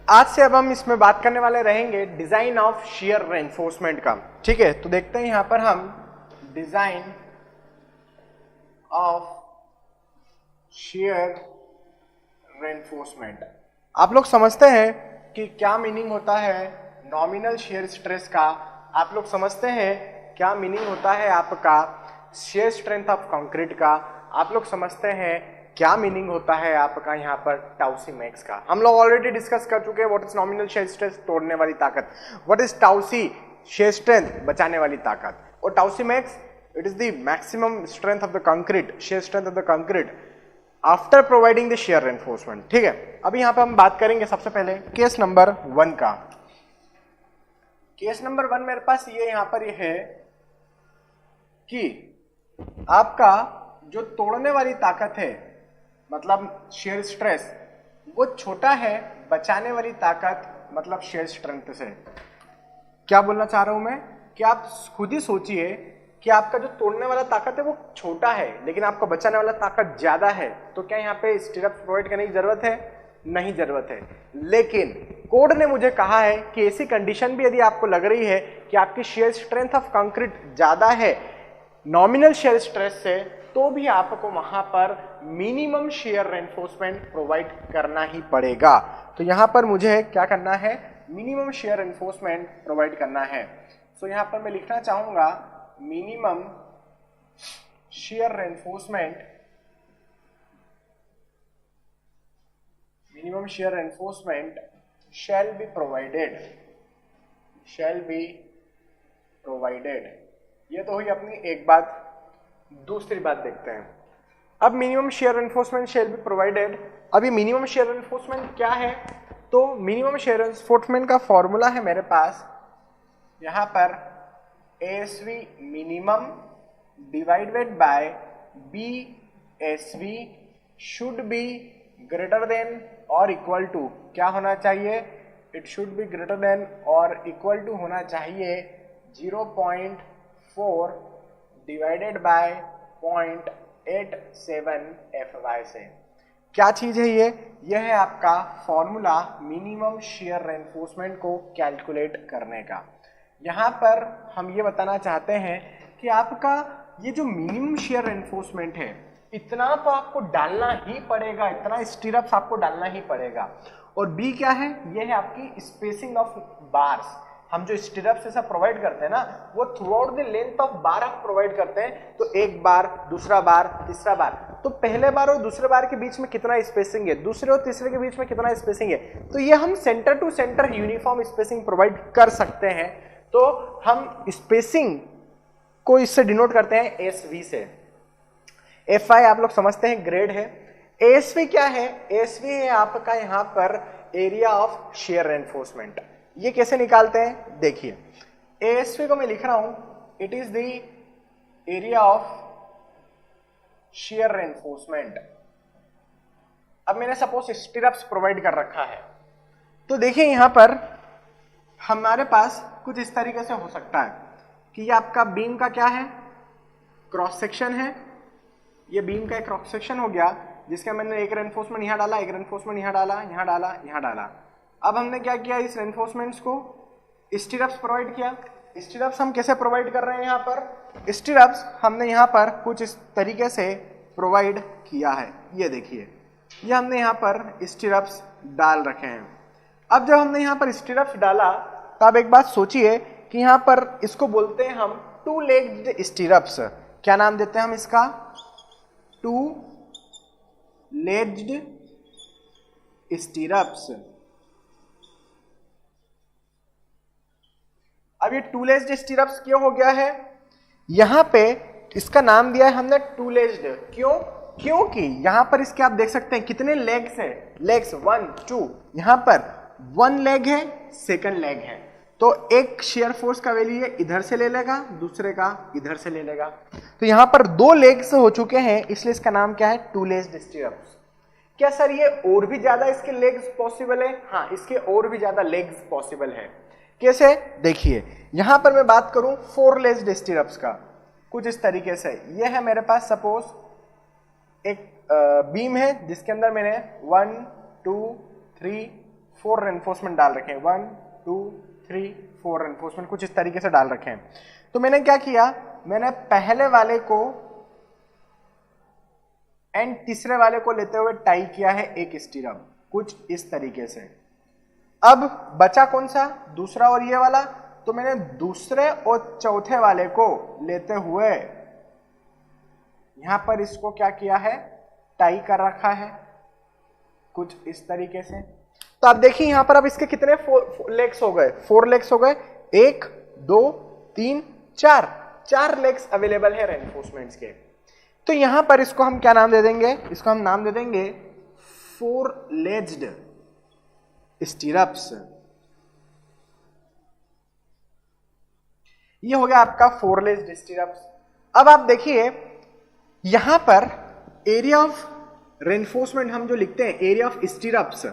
आज से अब हम इसमें बात करने वाले रहेंगे डिजाइन ऑफ शियर रेनफोर्समेंट का। ठीक है, तो देखते हैं यहां पर हम डिजाइन ऑफ शियर रेनफोर्समेंट। आप लोग समझते हैं कि क्या मीनिंग होता है नॉमिनल शियर स्ट्रेस का? आप लोग समझते हैं क्या मीनिंग होता है आपका शियर स्ट्रेंथ ऑफ कंक्रीट का? आप लोग समझते हैं क्या मीनिंग होता है आपका यहाँ पर टाउसी मैक्स का? हम लोग ऑलरेडी डिस्कस कर चुके हैं what is nominal shear stress, तोड़ने वाली ताकत, व्हाट इज टाउसी शियर स्ट्रेंथ, बचाने वाली ताकत, और टाउसी max it is the maximum strength of the concrete, shear strength of the concrete after providing the shear reinforcement. ठीक है, अभी यहाँ पे हम बात करेंगे सबसे पहले केस नंबर 1 का। केस नंबर 1 मेरे पास ये यहाँ पर ये है कि आपका जो तोड़ने वाली ताकत है मतलब शियर स्ट्रेस वो छोटा है बचाने वाली ताकत मतलब शियर स्ट्रेंथ से। क्या बोलना चाह रहा हूं मैं कि आप खुद ही सोचिए कि आपका जो तोड़ने वाला ताकत है वो छोटा है लेकिन आपका बचाने वाला ताकत ज्यादा है, तो क्या यहाँ पे स्टीरअप प्रोवाइड करने की जरूरत है? नहीं जरूरत है। लेकिन कोड ने मुझे कहा है कि ऐसी कंडीशन भी यदि आपको लग रही है कि आपकी शियर स्ट्रेंथ ऑफ कंक्रीट ज्यादा है नॉमिनल शियर स्ट्रेस से, तो भी आपको वहां पर मिनिमम शियर रेनफोर्समेंट प्रोवाइड करना ही पड़ेगा। तो यहां पर मुझे क्या करना है? मिनिमम शियर रेनफोर्समेंट प्रोवाइड करना है। सो यहां पर मैं लिखना चाहूंगा minimum shear reinforcement, minimum shear reinforcement shall be provided। ये तो हुई अपनी एक बात। दूसरी बात देखते हैं। अब minimum share reinforcement shall be provided. अभी मिनिमम शेयर रेनफोर्समेंट क्या है? तो मिनिमम शेयर रेनफोर्समेंट का फॉर्मूला है मेरे पास यहां पर ASV minimum divided by BSV should be greater than और इक्वल टू, क्या होना चाहिए? It should be greater than और इक्वल टू होना चाहिए 0.4 डिवाइडेड बाय 0.87 FY से। क्या चीज है ये? यह है आपका फॉर्मूला मिनिमम शियर रेनफोर्समेंट को कैलकुलेट करने का। यहां पर हम ये बताना चाहते हैं कि आपका ये जो मिनिमम शियर रेनफोर्समेंट है इतना तो आपको डालना ही पड़ेगा, इतना स्टीरअप्स आपको डालना ही पड़ेगा। और बी क्या है? ये है आपकी स्पेसिंग ऑफ बार्स। हम जो स्टीरअप्स ऐसा प्रोवाइड करते हैं ना वो through out the length of बार आप प्रोवाइड करते हैं। तो एक बार, दूसरा बार, तीसरा बार, तो पहले बार और दूसरे बार के बीच में कितना स्पेसिंग है, दूसरे और तीसरे के बीच में कितना स्पेसिंग है, तो ये हम centre to centre uniform spacing provide कर सकते हैं। तो हम स्पेसिंग को इससे डिनोट करते हैं SV से। FI आप लोग समझते हैं ग्रेड है। ASV क्या है? ASV है आपका यहां पर एरिया ऑफ शियर रेनफोर्समेंट। ये कैसे निकालते हैं देखिए। ASV को मैं लिख रहा हूं it is the area of shear reinforcement. अब मैंने सपोज स्टीरअप्स प्रोवाइड कर रखा है, तो देखिए यहां पर हमारे पास कुछ इस तरीके से हो सकता है कि ये आपका बीम का क्या है? क्रॉस सेक्शन है। ये बीम का एक क्रॉस सेक्शन हो गया जिसके मैंने एक रेनफोर्समेंट यहां डाला, एक रेनफोर्समेंट यहां डाला, यहां डाला, यहां डाला। अब हमने क्या किया? इस रेनफोर्समेंट्स को स्टीरअप्स प्रोवाइड किया। स्टीरअप्स हम कैसे प्रोवाइड कर रहे हैं? यहां पर स्टीरअप्स हमने यहां पर कुछ इस तरीके से प्रोवाइड किया है। ये देखिए, ये हमने यहां पर स्टीरअप्स डाल रखे हैं। अब जब हमने यहां पर स्टीरअप्स डाला तो आप एक बात सोचिए कि यहां पर इसको बोलते हैं हम टू लेग्ड स्टीरअप्स। क्या नाम देते हैं हम इसका? To legged स्टीरअप्स। अब ये टू लेग्ड स्टीरअप्स क्यों हो गया है? यहां पे इसका नाम दिया है हमने टू लेग्ड। क्यों? क्योंकि यहां पर इसके आप देख सकते हैं कितने लेग्स हैं। लेग्स 1 2, यहां पर 1 लेग है, सेकंड लेग है, तो एक शेयर फोर्स का वैल्यू ये इधर से ले लेगा, दूसरे का इधर से ले लेगा। तो यहां पर 2 लेग्स हो चुके हैं, इसलिए इसका नाम क्या है? To legged स्टीरअप्स। क्या सर ये और भी ज्यादा इसके लेग्स पॉसिबल है? हाँ, इसके और भी ज्यादा लेग्स पॉसिबल है। कैसे? देखिए यहां पर मैं बात करूं 4 लेग्ड स्टीरअप्स का, कुछ इस तरीके से। ये है मेरे पास सपोज एक बीम है जिसके अंदर मैंने 1 2 3 4 रेनफोर्समेंट डाल रखे हैं, 1 2 3 4 रेनफोर्समेंट कुछ इस तरीके से डाल रखे हैं। तो मैंने क्या किया, मैंने पहले वाले को एंड तीसरे वाले को लेते हुए टाई किया है एक स्टीरअप, कुछ इस तरीके से। अब बचा कौन सा, दूसरा और ये वाला, तो मैंने दूसरे और चौथे वाले को लेते हुए यहां पर इसको क्या किया है, टाई कर रखा है कुछ इस तरीके से। तो आप देखिए यहां पर अब इसके कितने लेग्स हो गए, 4 लेग्स हो गए, 1 2 3 4 लेग्स अवेलेबल है रेनफोर्समेंट्स के। तो यहां पर इसको हम क्या नाम दे देंगे, इसको हम नाम दे देंगे 4 लेग्ड स्टीरअप्स। ये हो गया आपका 4 लेग्ड स्टीरअप्स। अब आप देखिए यहां पर एरिया ऑफ रेनफोर्समेंट हम जो लिखते हैं, एरिया ऑफ स्टीरअप्स,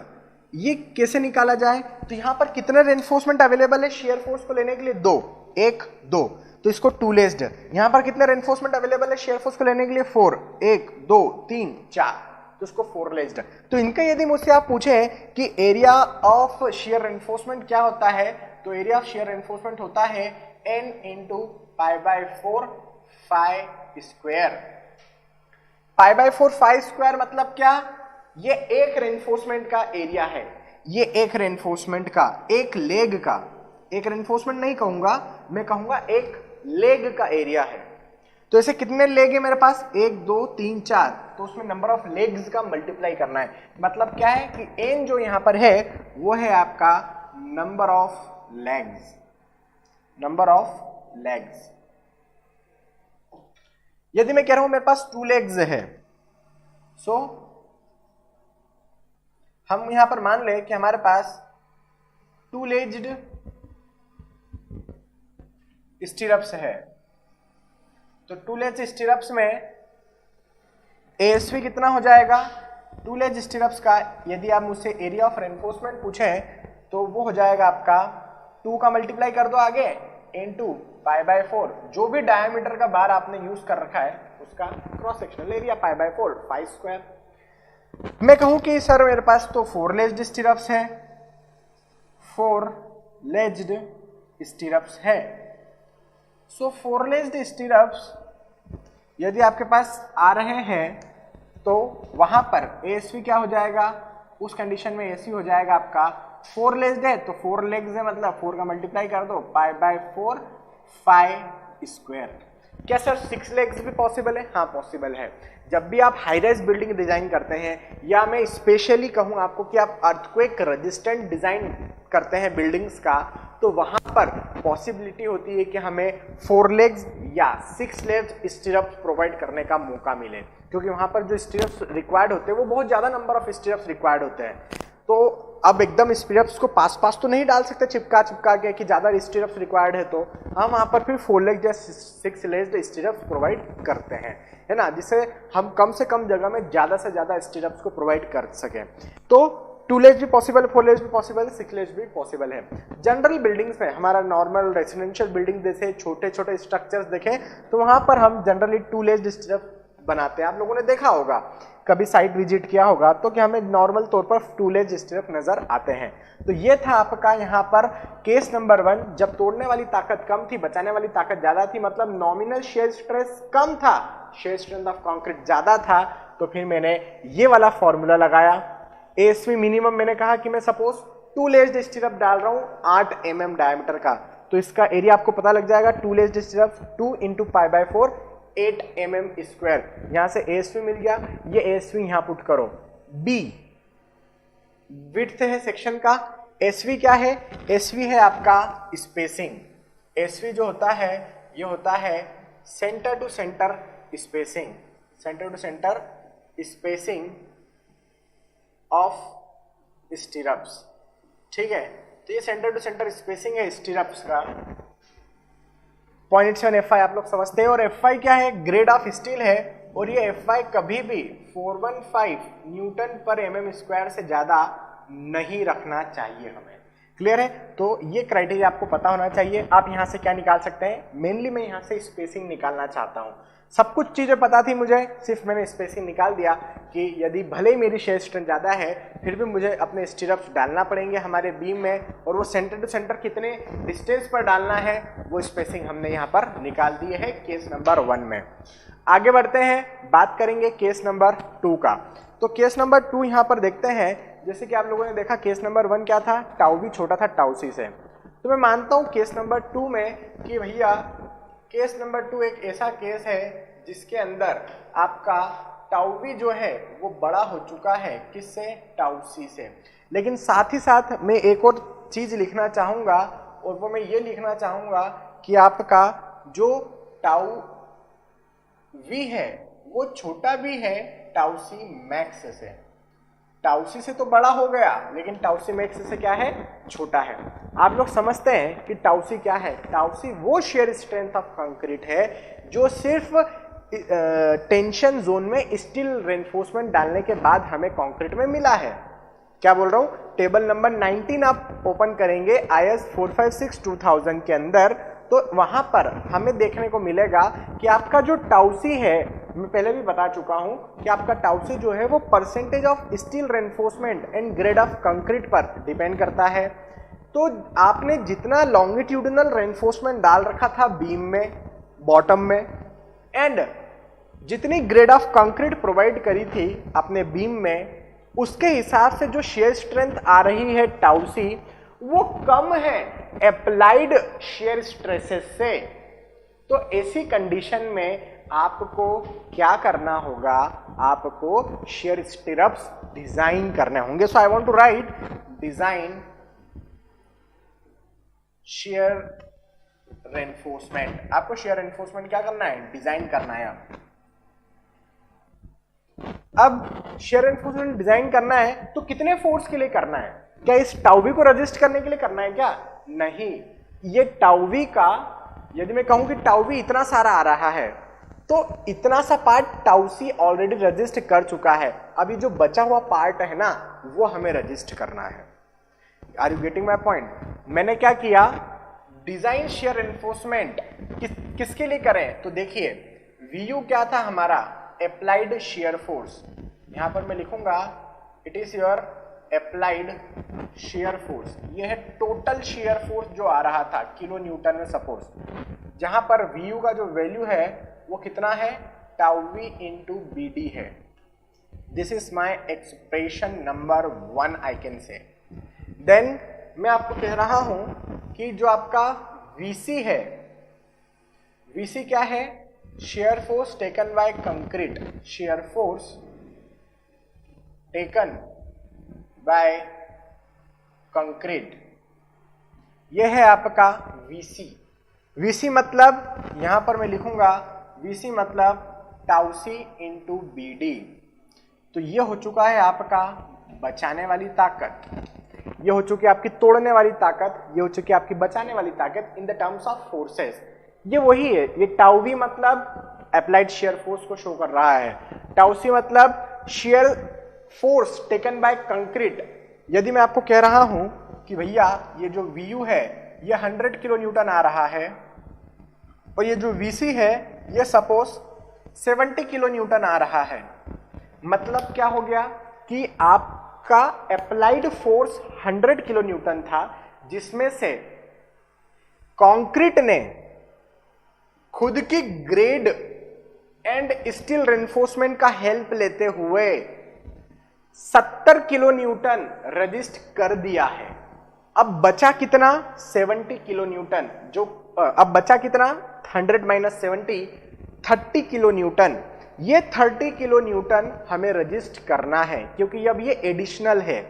ये कैसे निकाला जाए। तो यहां पर कितने रेनफोर्समेंट अवेलेबल है शियर फोर्स को लेने के लिए, 2 1 2, तो इसको 2 लेस्ड। यहां पर कितने रेनफोर्समेंट अवेलेबल है शियर फोर्स को लेने के लिए, 4 1 2 3 4, तो इसको 4 लेस्ड। तो इनका यदि मुझसे आप पूछे कि एरिया ऑफ शियर रेनफोर्समेंट क्या होता है, तो एरिया ऑफ शियर रेनफोर्समेंट होता है n into π/4 phi square. π/4 phi square मतलब क्या, ये एक रेनफोर्समेंट का एरिया है, ये एक रेनफोर्समेंट का, एक लेग का, एक रेनफोर्समेंट नहीं कहूंगा मैं, कहूंगा एक लेग का एरिया है। तो ऐसे कितने लेग है मेरे पास, 1 2 3 4, तो उसमें नंबर ऑफ लेग्स का मल्टीप्लाई करना है। मतलब क्या है कि n जो यहां पर है वो है आपका number of legs, number of legs. यदि मैं कह रहा हूं मेरे पास 2 लेग्स है, सो हम यहां पर मान ले कि हमारे पास 2 लेग्ड स्टीरअप्स है। तो 2 लेग्ड स्टीरअप्स में एएसवी कितना हो जाएगा, 2 लेग्ड स्टीरअप्स का यदि आप मुझसे एरिया ऑफ रेनफोर्समेंट पूछे तो वो हो जाएगा आपका 2 का मल्टीप्लाई कर दो आगे इनटू π/4, जो भी डायमीटर का बार आपने यूज कर रखा है उसका cross sectional area π/4 phi square. मैं कहूं कि सर मेरे पास तो 4 लेग्ड स्टीरअप्स है, 4 लेग्ड स्टीरअप्स है। सो 4 लेग्ड स्टीरअप्स यदि आपके पास आ रहे हैं तो वहां पर एएसवी क्या हो जाएगा, उस कंडीशन में एएसवी हो जाएगा आपका 4 लेग्ड है तो 4 लेग्स है, मतलब 4 का मल्टीप्लाई कर दो π/4 फाई स्क्वायर। क्या सर 6 लेग्स भी पॉसिबल है, हाँ पॉसिबल है। जब भी आप हाई राइज बिल्डिंग डिजाइन करते हैं, या मैं स्पेशली कहूं आपको कि आप अर्थक्वेक रेजिस्टेंट डिजाइन करते हैं बिल्डिंग्स का, तो वहां पर पॉसिबिलिटी होती है कि हमें 4 लेग्स या 6 लेग्स स्टीरअप्स प्रोवाइड करने का मौका मिले, क्योंकि वहां पर जो स्टीरअप्स रिक्वायर्ड होते हैं वो बहुत ज्यादा नंबर ऑफ स्टीरअप्स रिक्वायर्ड होते हैं। तो अब एकदम स्टीरअप्स को पास तो नहीं डाल सकते चिपका के कि ज्यादा स्टीरअप्स रिक्वायर्ड है, तो हम वहां पर फिर 4 लेग्ड या 6 लेग्ड स्टीरअप्स प्रोवाइड करते हैं, है ना, जिससे हम कम से कम जगह में ज्यादा से ज्यादा स्टीरअप्स को प्रोवाइड कर सकें। तो 2 लेग्स भी पॉसिबल, 4 लेग्स भी पॉसिबल, 6 लेग्स भी पॉसिबल है। जनरल बिल्डिंग्स में, हमारा नॉर्मल रेसिडेंशियल बिल्डिंग जैसे छोटे छोटे स्ट्रक्चर्स देखें तो वहां पर हम जनरली 2 लेग्ड स्टीरअप बनाते हैं। आप लोगों ने देखा होगा, कभी साइट विजिट किया होगा तो कि हमें नॉर्मल तौर पर 2 लेग्ड स्टीरअप नजर आते हैं। तो ये था आपका यहाँ पर केस नंबर 1, जब तोड़ने वाली ताकत कम थी, बचाने वाली ताकत ज्यादा थी, मतलब नॉमिनल शेयर स्ट्रेस कम था, शेयर स्ट्रेंथ ऑफ कंक्रीट ज्यादा था, तो फिर मैंने ये वाला फॉर्मूला लगाया। एएसवी मिनिमम मैंने कहा कि मैं सपोज 2 लेग्ड स्टीरअप डाल रहा हूँ 8 mm डायमीटर का, तो इसका एरिया आपको पता लग जाएगा 2 legged stirrup 2 into π/4 8 mm square. यहां से एएसवी मिल गया, ये एएसवी यहां पुट करो। बी विड्थ है सेक्शन का, एसवी क्या है, एसवी है आपका स्पेसिंग। एसवी जो होता है ये होता है centre to centre spacing, centre to centre spacing of stirrups, ठीक है। तो ये सेंटर टू सेंटर स्पेसिंग है स्टीरअप्स का। 0.7 FI आप लोग समझते हैं, और FI क्या है, ग्रेड ऑफ स्टील है, और ये FI कभी भी 415 न्यूटन पर mm स्क्वायर से ज्यादा नहीं रखना चाहिए हमें। क्लियर है, तो ये क्राइटेरिया आपको पता होना चाहिए। आप यहां से क्या निकाल सकते हैं, मेनली मैं यहां से स्पेसिंग निकालना चाहता हूं। सब कुछ चीजें पता थी मुझे, सिर्फ मैंने स्पेसिंग निकाल दिया कि यदि भले ही मेरी शेयर स्ट्रेंथ ज़्यादा है फिर भी मुझे अपने स्टिरप्स डालना पड़ेंगे हमारे बीम में, और वो सेंटर टू सेंटर कितने डिस्टेंस पर डालना है वो स्पेसिंग हमने यहाँ पर निकाल दी है केस नंबर 1 में। आगे बढ़ते हैं, बात करेंगे केस नंबर 2 का। तो केस नंबर 2 यहाँ पर देखते हैं, जैसे कि आप लोगों ने देखा केस नंबर 1 क्या था, टाउ भी छोटा था टाउ सी से। तो मैं मानता हूँ केस नंबर 2 में कि भैया केस नंबर 2 एक ऐसा केस है जिसके अंदर आपका टाउ भी जो है वो बड़ा हो चुका है, किससे, टाउ सी से। लेकिन साथ ही साथ मैं एक और चीज लिखना चाहूंगा, और वो मैं ये लिखना चाहूंगा कि आपका जो टाउ वी है वो छोटा भी है टाउ सी मैक्स से। टाउ सी से तो बड़ा हो गया लेकिन टाउ सी मैक्स से क्या है, छोटा है। आप लोग समझते हैं कि टाउ सी क्या है, टाउ सी वो शेयर स्ट्रेंथ ऑफ कंक्रीट है जो सिर्फ टेंशन जोन में स्टील रेनफोर्समेंट डालने के बाद हमें कंक्रीट में मिला है। क्या बोल रहा हूं, टेबल नंबर 19 आप ओपन करेंगे IS 456-2000 के अंदर, तो वहां पर हमें देखने को मिलेगा कि आपका जो टाउसी है, मैं पहले भी बता चुका हूं कि आपका टाउसी जो है वो percentage of steel reinforcement and grade of concrete पर डिपेंड करता है। तो आपने जितना लॉन्गिट्यूडिनल रेनफोर्समेंट डाल रखा था बीम में, बॉटम में, एंड जितनी ग्रेड ऑफ कंक्रीट प्रोवाइड करी थी अपने बीम में, उसके हिसाब से जो शेयर स्ट्रेंथ आ रही है टाउ सी वो कम है अप्लाइड शेयर स्ट्रेसेस से। तो ऐसी कंडीशन में आपको क्या करना होगा, आपको शेयर स्टिरप्स डिजाइन करने होंगे। So I want to write design shear reinforcement. आपको शेयर रेनफोर्समेंट क्या करना है, डिजाइन करना है। अब शेयर रेनफोर्समेंट डिजाइन करना है तो कितने फोर्स के लिए करना है, क्या इस टाउवी को रजिस्ट करने के लिए करना है क्या, नहीं। ये टाउवी का, यदि मैं कहूं कि टाउवी इतना सारा आ रहा है तो इतना सा पार्ट टाउसी ऑलरेडी रजिस्ट कर चुका है, अभी जो बचा हुआ पार्ट है ना वो हमें रजिस्ट करना है। Are you getting my point. मैंने क्या किया, डिजाइन शेयर एनफोर्समेंट किसके लिए करें, तो देखिए VU क्या था हमारा, अप्लाइड शेयर फोर्स। यहां पर मैं लिखूंगा it is your applied shear force. ये है टोटल शेयर फोर्स जो आ रहा था किलो न्यूटन में सपोज, जहां पर VU का जो वैल्यू है वो कितना है, टाउ वी इंटू BD है। This is my expression number 1 I can say. Then मैं आपको कह रहा हूं कि जो आपका VC है, VC क्या है, share force taken by concrete, share force taken by concrete, यह है आपका VC। VC मतलब यहां पर मैं लिखूंगा VC मतलब टाउ सी इंटू BD। तो ये हो चुका है आपका बचाने वाली ताकत, ये हो चुकी है आपकी तोड़ने वाली ताकत, ये हो चुकी है आपकी बचाने वाली ताकत in the terms of forces. ये वही है, ये टाउ वी मतलब अप्लाइड शेयर फोर्स को शो कर रहा है, टाउ सी मतलब share force taken by concrete. यदि मैं आपको कह रहा हूं कि भैया ये जो VU है ये 100 किलो न्यूटन आ रहा है और ये जो VC है ये सपोज 70 किलो न्यूटन आ रहा है, मतलब क्या हो गया कि आपका अप्लाइड फोर्स 100 किलो न्यूटन था, जिसमें से कंक्रीट ने खुद की ग्रेड एंड स्टील रेनफोर्समेंट का हेल्प लेते हुए 70 किलो न्यूटन रजिस्ट कर दिया है। अब बचा कितना, 70 किलो न्यूटन, जो अब बचा कितना, 100 माइनस 70, 30 किलो न्यूटन। ये 30 किलो न्यूटन हमें रजिस्ट करना है क्योंकि अब ये एडिशनल है।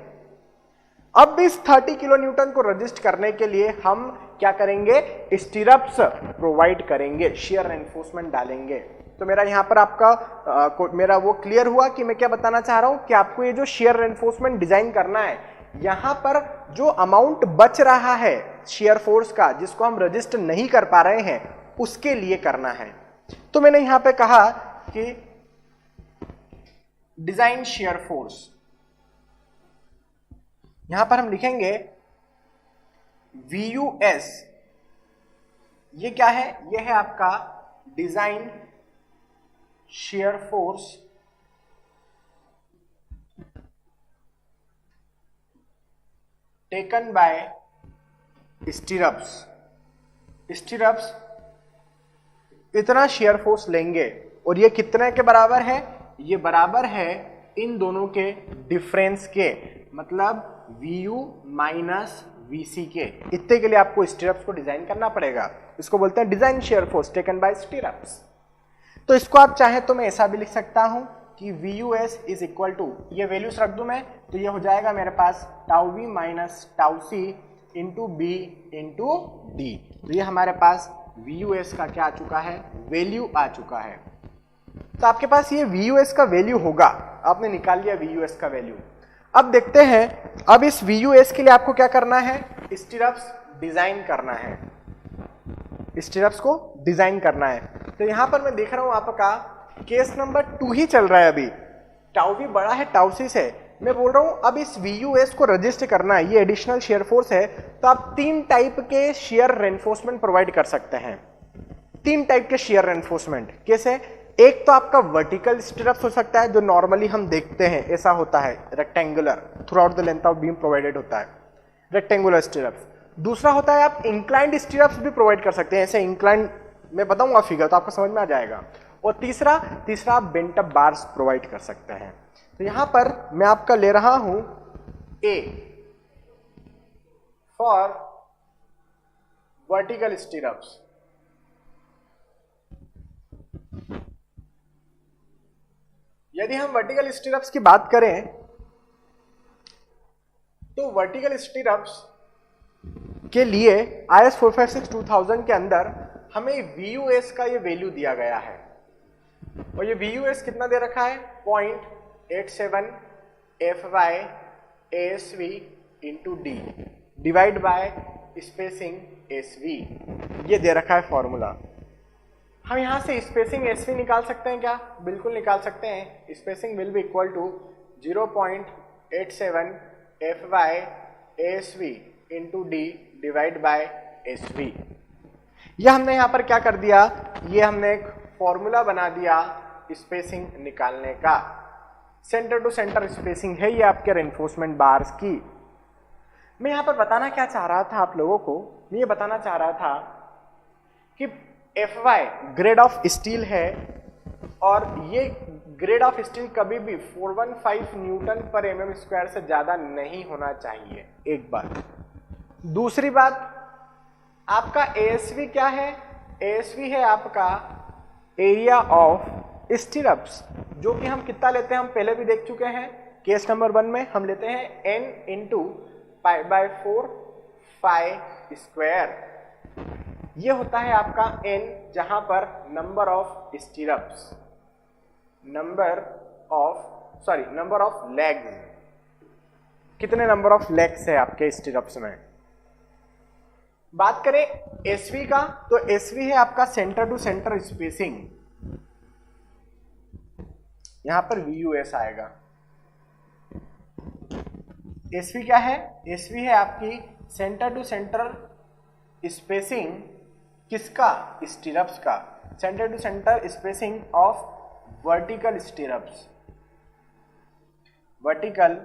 अब इस 30 किलो न्यूटन को रजिस्ट करने के लिए हम क्या करेंगे, स्टीरअप्स प्रोवाइड करेंगे, शेयर एनफोर्समेंट डालेंगे। तो मेरा यहां पर आपका मेरा वो क्लियर हुआ कि मैं क्या बताना चाह रहा हूं कि आपको ये जो शेयर एनफोर्समेंट डिजाइन करना है, यहां पर जो अमाउंट बच रहा है शेयर फोर्स का जिसको हम रजिस्ट नहीं कर पा रहे हैं उसके लिए करना है। तो मैंने यहां पे कहा कि डिजाइन शेयर फोर्स, यहां पर हम लिखेंगे VUS। ये क्या है, ये है आपका design shear force taken by stirrups इतना shear force लेंगे और ये कितने के बराबर है, ये बराबर है इन दोनों के डिफरेंस के, मतलब Vu माइनस Vc के। इतने के लिए आपको स्टीरअप्स को डिजाइन करना पड़ेगा। इसको बोलते हैं design share force taken bye स्टीरअप्स। तो इसको आप चाहे तो मैं ऐसा भी लिख सकता हूं कि Vus इज इक्वल टू, ये वैल्यूज रख दूं मैं तो ये हो जाएगा मेरे पास tau v minus tau c into B into D. तो ये हमारे पास Vus का क्या आ चुका है, वैल्यू आ चुका है। तो आपके पास ये Vus का वैल्यू होगा, आपने निकाल लिया Vus का वैल्यू। अब देखते हैं, अब इस Vus के लिए आपको क्या करना है, स्टीरअप्स डिजाइन करना है, स्टीरअप्स को डिजाइन करना है। तो यहां पर मैं देख रहा हूं आपका केस नंबर 2 ही चल रहा है अभी, टाउ v बड़ा है टाउ c से। मैं बोल रहा हूं अब इस Vus को रजिस्टर करना है, ये एडिशनल शेयर फोर्स है। तो आप 3 टाइप के शेयर रेनफोर्समेंट प्रोवाइड कर सकते हैं, 3 टाइप के शेयर रेनफोर्समेंट। कैसे, एक तो आपका वर्टिकल स्टीरअप्स हो सकता है जो नॉर्मली हम देखते हैं, ऐसा होता है rectangular, through out the length of beam provided होता है रेक्टेंगुलर स्टीरअप्स। दूसरा होता है आप इंक्लाइंड स्टीरअप्स भी प्रोवाइड कर सकते हैं, ऐसे इंक्लाइंड मैं बताऊंगा फिगर तो आपको समझ में आ जाएगा। और तीसरा आप बेंट अप बार्स प्रोवाइड कर सकते हैं। तो यहां पर मैं आपका ले रहा हूं ए फॉर वर्टिकल स्टीरअप्स। यदि हम वर्टिकल स्टीरअप्स की बात करें तो वर्टिकल स्टीरअप्स के लिए IS 456-2000 के अंदर हमें Vus का ये वैल्यू दिया गया है, और ये Vus कितना दे रखा है, 0.87 Fy ASV into D divide bye spacing SV, ये दे रखा है फॉर्मूला। हम यहां से स्पेसिंग SV निकाल सकते हैं क्या, बिल्कुल निकाल सकते हैं। Spacing will be equal to 0.87 Fy ASV into D divide by SV। यह हमने यहां पर क्या कर दिया, ये हमने एक फॉर्मूला बना दिया स्पेसिंग निकालने का। सेंटर टू सेंटर स्पेसिंग है ये आपके रेनफोर्समेंट बार्स की। मैं यहां पर बताना क्या चाह रहा था आप लोगों को, मैं ये बताना चाह रहा था कि Fy ग्रेड ऑफ स्टील है, और ये ग्रेड ऑफ स्टील कभी भी 415 न्यूटन पर mm² से ज्यादा नहीं होना चाहिए, एक बात। दूसरी बात, आपका ASV क्या है, ASV है आपका एरिया ऑफ स्टीरअप्स, जो कि हम कितना लेते हैं, हम पहले भी देख चुके हैं। केस नंबर 1 में हम लेते हैं n इंटू π/4 φ²। ये होता है आपका n, जहां पर number of स्टीरअप्स, number of legs, कितने नंबर ऑफ लेग्स है आपके स्टीरअप्स में। बात करें SV का, तो SV है आपका सेंटर टू सेंटर स्पेसिंग, यहां पर Vus आएगा। SV क्या है, SV है आपकी सेंटर टू सेंटर स्पेसिंग, किसका, स्टीरअप्स का, centre to centre spacing of vertical stirrups, vertical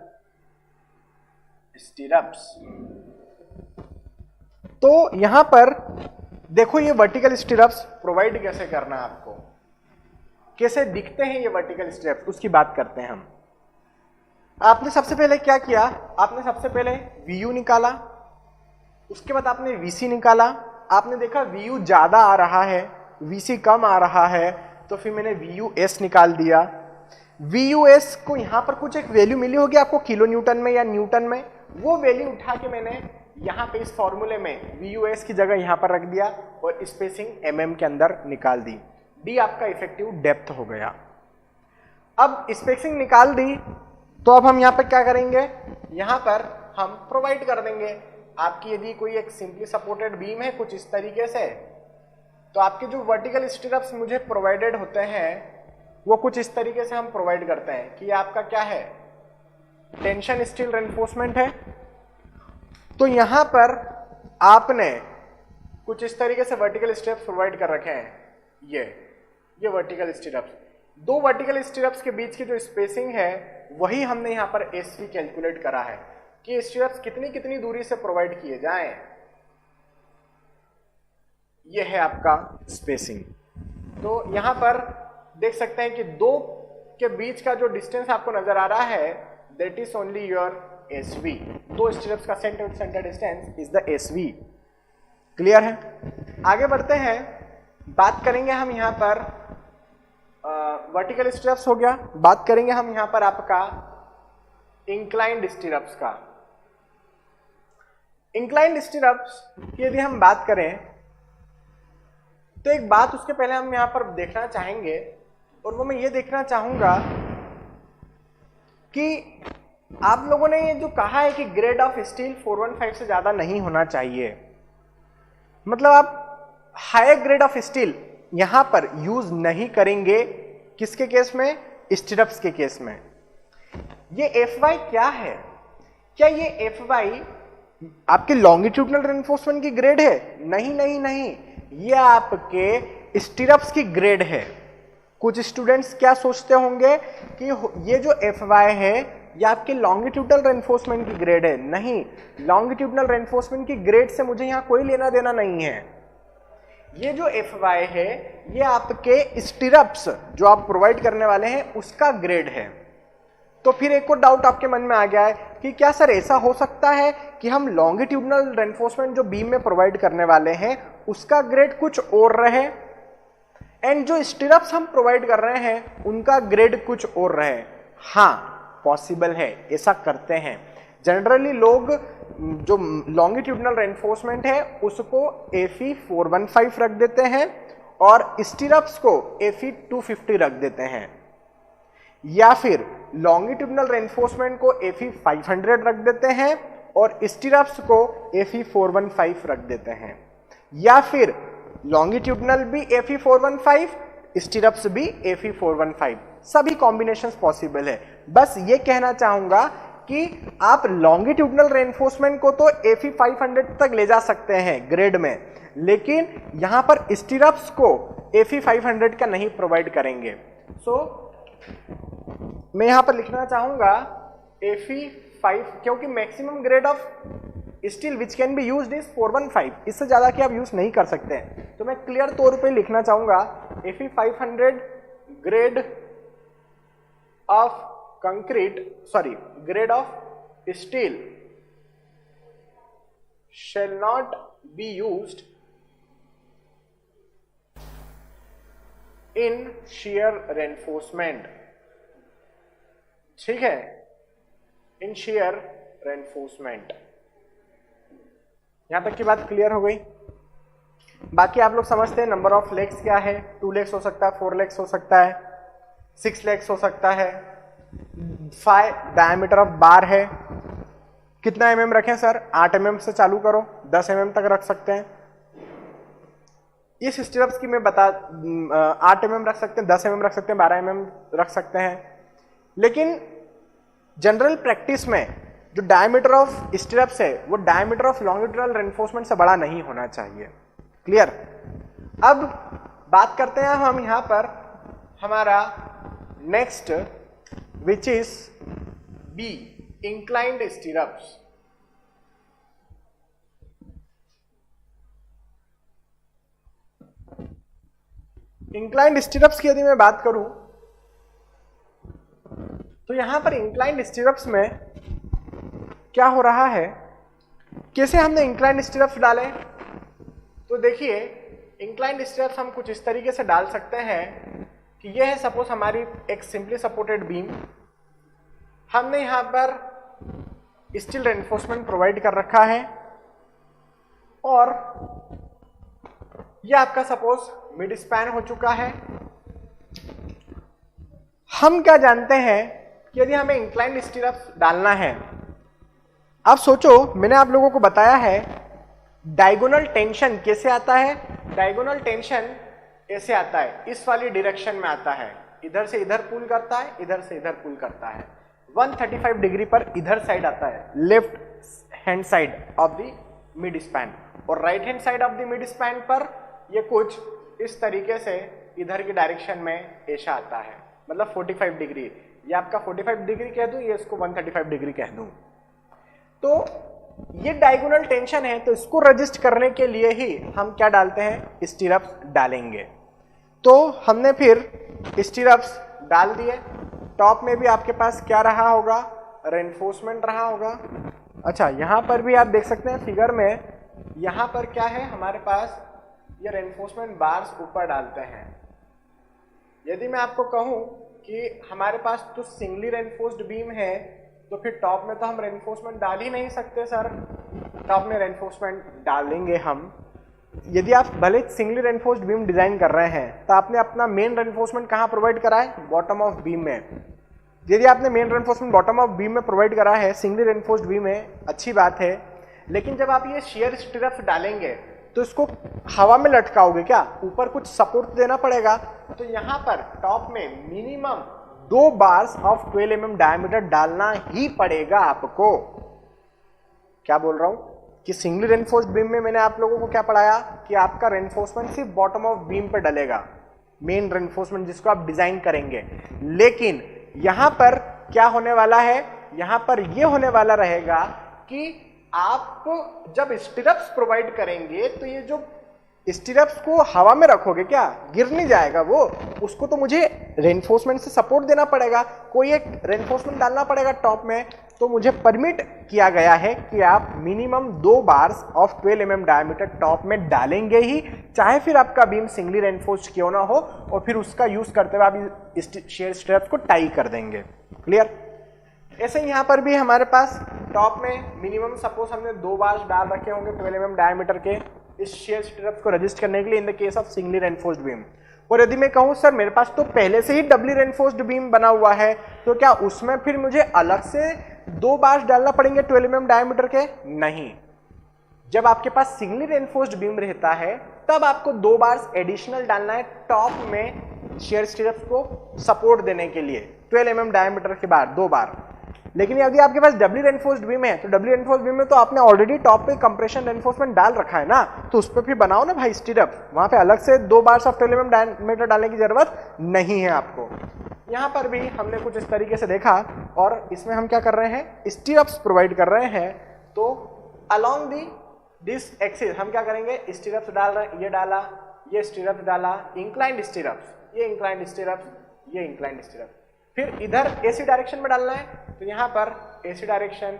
stirrups. तो यहां पर देखो ये वर्टिकल स्टीरअप्स प्रोवाइड कैसे करना है आपको, कैसे दिखते हैं ये वर्टिकल स्टीरअप्स, उसकी बात करते हैं हम। आपने सबसे पहले क्या किया, आपने सबसे पहले Vu निकाला, उसके बाद आपने Vc निकाला। आपने देखा Vu ज्यादा आ रहा है, Vc कम आ रहा है, तो फिर मैंने Vus निकाल दिया। Vus को यहां पर कुछ एक वैल्यू मिली होगी आपको किलो न्यूटन में या न्यूटन में, वो वैल्यू उठा के मैंने यहां पे इस फॉर्मूले में Vus की जगह यहां पर रख दिया और स्पेसिंग mm के अंदर निकाल दी। D आपका इफेक्टिव डेप्थ हो गया। अब स्पेसिंग निकाल दी, तो अब हम यहां पर क्या करेंगे, यहां पर हम प्रोवाइड कर देंगे आपकी, यदि कोई एक सिंपली सपोर्टेड बीम है कुछ इस तरीके से, तो आपके जो वर्टिकल स्टीरअप्स मुझे प्रोवाइडेड होते हैं वो कुछ इस तरीके से हम प्रोवाइड करते हैं कि आपका क्या है, टेंशन स्टील रेनफोर्समेंट है। तो यहां पर आपने कुछ इस तरीके से वर्टिकल स्टीरअप्स प्रोवाइड कर रखे हैं, ये वर्टिकल स्टीरअप्स। दो वर्टिकल स्टीरअप्स के बीच की जो स्पेसिंग है वही हमने यहाँ पर एसवी कैलकुलेट करा है कि स्टीरअप्स कितनी कितनी दूरी से प्रोवाइड किए जाएं। ये है आपका स्पेसिंग। तो यहां पर देख सकते हैं कि दो के बीच का जो डिस्टेंस आपको नजर आ रहा है that is only your SV. दो स्टीरअप्स का centre to centre distance is the SV. Clear है? आगे बढ़ते हैं, बात करेंगे हम यहां पर वर्टिकल स्टीरअप्स हो गया, बात करेंगे हम यहां पर आपका इंक्लाइंड स्टीरअप्स का। इंक्लाइंड स्टीरअप्स की यदि हम बात करें तो एक बात उसके पहले हम यहां पर देखना चाहेंगे, और वो मैं ये देखना चाहूंगा कि आप लोगों ने ये जो कहा है कि ग्रेड ऑफ स्टील 415 से ज्यादा नहीं होना चाहिए, मतलब आप हायर ग्रेड ऑफ स्टील यहां पर यूज नहीं करेंगे। किसके केस में? स्टीरअप्स के केस में। ये FY क्या है? क्या ये FY आपके लॉन्गिट्यूडनल रेनफोर्समेंट की ग्रेड है? नहीं नहीं नहीं, ये आपके स्टीरअप्स की ग्रेड है। कुछ स्टूडेंट्स क्या सोचते होंगे कि ये जो FY है ये आपके लॉन्गिट्यूडनल रेनफोर्समेंट की ग्रेड है। नहीं, लॉन्गिट्यूडनल रेनफोर्समेंट की ग्रेड से मुझे यहाँ कोई लेना देना नहीं है। ये जो FY है ये आपके स्टीरअप्स जो आप प्रोवाइड करने वाले हैं उसका ग्रेड है। तो फिर एक और डाउट आपके मन में आ गया है कि क्या सर ऐसा हो सकता है कि हम लॉन्गिट्यूडनल रेनफोर्समेंट जो बीम में प्रोवाइड करने वाले हैं उसका ग्रेड कुछ और रहे, एंड जो स्टीरअप्स हम प्रोवाइड कर रहे हैं उनका ग्रेड कुछ और रहे? हाँ, पॉसिबल है, ऐसा करते हैं। जनरली लोग जो लॉन्गिट्यूडनल रेनफोर्समेंट है उसको Fe 415 रख देते हैं और स्टीरअप्स को Fe 250 रख देते हैं, या फिर लॉन्गिट्यूडनल रेनफोर्समेंट को Fe 500 रख देते हैं और स्टीरअप्स को Fe 415 रख देते हैं, या फिर लॉन्गिट्यूडनल भी Fe 415, स्टीरअप्स भी Fe 415। सभी कॉम्बिनेशंस पॉसिबल है। बस ये कहना चाहूंगा कि आप लॉन्गिट्यूडनल रेनफोर्समेंट को तो Fe 500 तक ले जा सकते हैं ग्रेड में, लेकिन यहां पर स्टीरअप्स को Fe 500 का नहीं प्रोवाइड करेंगे। मैं यहां पर लिखना चाहूंगा Fe 5, क्योंकि maximum grade of steel which can be used is 415, इससे ज्यादा की आप यूज नहीं कर सकते हैं। तो मैं क्लियर तौर पे लिखना चाहूंगा Fe 500 grade of grade of steel shall not be used in shear reinforcement। ठीक है, इन shear reinforcement। यहां तक की बात क्लियर हो गई। बाकी आप लोग समझते हैं नंबर ऑफ लेग्स क्या है। 2 लेग्स हो सकता है, 4 लेग्स हो सकता है, 6 लेग्स हो सकता है। 5 डायमीटर ऑफ बार है। कितना mm रखें सर? 8 mm से चालू करो, 10 mm तक रख सकते हैं। इस स्टीरअप्स की मैं बता 8 mm रख सकते हैं, 10 mm रख सकते हैं, 12 mm रख सकते हैं। लेकिन जनरल प्रैक्टिस में जो डायमीटर ऑफ स्टीरअप्स है वो डायमीटर ऑफ लॉन्गिट्यूडनल रेनफोर्समेंट से बड़ा नहीं होना चाहिए। क्लियर? अब बात करते हैं हम यहां पर हमारा next, which is B, inclined stirrups। inclined stirrups की यदि मैं बात करूं तो यहां पर inclined stirrups में क्या हो रहा है, कैसे हमने inclined stirrups डाले? तो देखिए, inclined stirrups हम कुछ इस तरीके से डाल सकते हैं कि यह है सपोज हमारी एक सिंपली सपोर्टेड बीम, हमने यहां पर स्टील रेनफोर्समेंट प्रोवाइड कर रखा है और यह आपका सपोज मिड स्पैन हो चुका है। हम क्या जानते हैं कि यदि हमें इंक्लाइंड स्टीरअप्स डालना है, आप सोचो, मैंने आप लोगों को बताया है डायगोनल टेंशन कैसे आता है। डायगोनल टेंशन ऐसे आता है, इस वाली डायरेक्शन में आता है, इधर से इधर पुल करता है, इधर से इधर पुल करता है। 135 डिग्री पर इधर साइड आता है, left hand side of the mid span, और right hand side of the mid span पर ये कुछ इस तरीके से इधर की डायरेक्शन में ऐसा आता है। मतलब 45 डिग्री, ये आपका 45 डिग्री कह दूं, ये इसको 135 डिग्री कह दूं। तो ये डायगोनल टेंशन है, तो इसको रजिस्ट करने के लिए ही हम क्या डालते हैं, स्टीरप्स डालेंगे। तो हमने फिर स्टीरप्स डाल दिए। टॉप में भी आपके पास क्या रहा होगा, रेनफोर्समेंट रहा होगा। अच्छा, यहां पर भी आप देख सकते हैं फिगर में, यहां पर क्या है हमारे पास, ये रेनफोर्समेंट बार्स ऊपर डालते हैं। यदि मैं आपको कहूं कि हमारे पास तो सिंगली रेनफोर्स्ड बीम है, तो फिर टॉप में तो हम रेनफोर्समेंट डाल ही नहीं सकते सर। टॉप में रेनफोर्समेंट डालेंगे हम। यदि आप भले सिंगली रेनफोर्स्ड बीम डिजाइन कर रहे हैं, तो आपने अपना मेन रेनफोर्समेंट कहाँ प्रोवाइड करा है, बॉटम ऑफ बीम में। यदि आपने main reinforcement bottom of beam में प्रोवाइड करा है, सिंगली रेनफोर्स्ड बीम में, अच्छी बात है। लेकिन जब आप ये शियर स्टीरप्स डालेंगे तो इसको हवा में लटकाओगे क्या, ऊपर कुछ सपोर्ट देना पड़ेगा। तो यहाँ पर टॉप में minimum 2 bars of 12 mm diameter डालना ही पड़ेगा आपको। क्या बोल रहा हूं कि सिंगली रेनफोर्स्ड बीम में मैंने आप लोगों को क्या पढ़ाया कि आपका रेनफोर्समेंट सिर्फ बॉटम ऑफ बीम पे डलेगा, मेन रेनफोर्समेंट जिसको आप डिजाइन करेंगे। लेकिन यहां पर क्या होने वाला है, यहां पर यह होने वाला रहेगा कि आप जब स्टीरप्स प्रोवाइड करेंगे तो ये जो स्टीरप्स को हवा में रखोगे क्या, गिर नहीं जाएगा वो, उसको तो मुझे रेनफोर्समेंट से सपोर्ट देना पड़ेगा, कोई एक रेनफोर्समेंट डालना पड़ेगा टॉप में। तो मुझे परमिट किया गया है कि आप minimum 2 bars of 12 mm diameter top में डालेंगे ही, चाहे फिर आपका बीम सिंगली रेनफोर्स्ड क्यों ना हो, और फिर उसका यूज करते हुए आप शेयर स्ट्रैप्स को टाई कर देंगे। क्लियर। ऐसे यहाँ पर भी हमारे पास टॉप में मिनिमम सपोज हमने 2 बार्स डाल रखे होंगे 12 mm डायमीटर के इस शेयर स्ट्रैप्स को रजिस्ट करने के लिए in the case of singly reinforced beam. और यदि मैं कहूँ सर मेरे पास तो पहले से ही डबली रेनफोर्स्ड बीम बना हुआ है, तो क्या उसमें फिर मुझे अलग से 2 बार्स डालना पड़ेंगे 12 mm डायमीटर के? नहीं। जब आपके पास सिंगली रेनफोर्स्ड बीम रहता है तब आपको 2 बार्स एडिशनल डालना है टॉप में शेयर स्ट्रैप्स को सपोर्ट देने के लिए, 12 mm डायमीटर के बाद 2 बार। लेकिन यदि आपके पास डबली रेनफोर्स्ड बीम है, तो डबली रेनफोर्स्ड बीम में तो आपने ऑलरेडी टॉप पे कंप्रेशन रेनफोर्समेंट डाल रखा है ना, तो उस पर फिर बनाओ ना भाई स्टीरप, वहां पे अलग से 2 बार्स ऑफ 12 mm डायमीटर डालने की जरूरत नहीं है आपको। यहाँ पर भी हमने कुछ इस तरीके से देखा, और इसमें हम क्या कर रहे हैं, स्टीरप्स प्रोवाइड कर रहे हैं। तो अलॉन्ग दिस एक्सिस हम क्या करेंगे, स्टीरप्स डाल रहे हैं, ये डाला, ये स्टीरप्स डाला, इंक्लाइंड स्टीरप्स, ये इंक्लाइंड स्टीरप्स, ये इंक्लाइंड स्टीरप्स। फिर इधर एसी डायरेक्शन में डालना है, तो यहाँ पर एसी डायरेक्शन,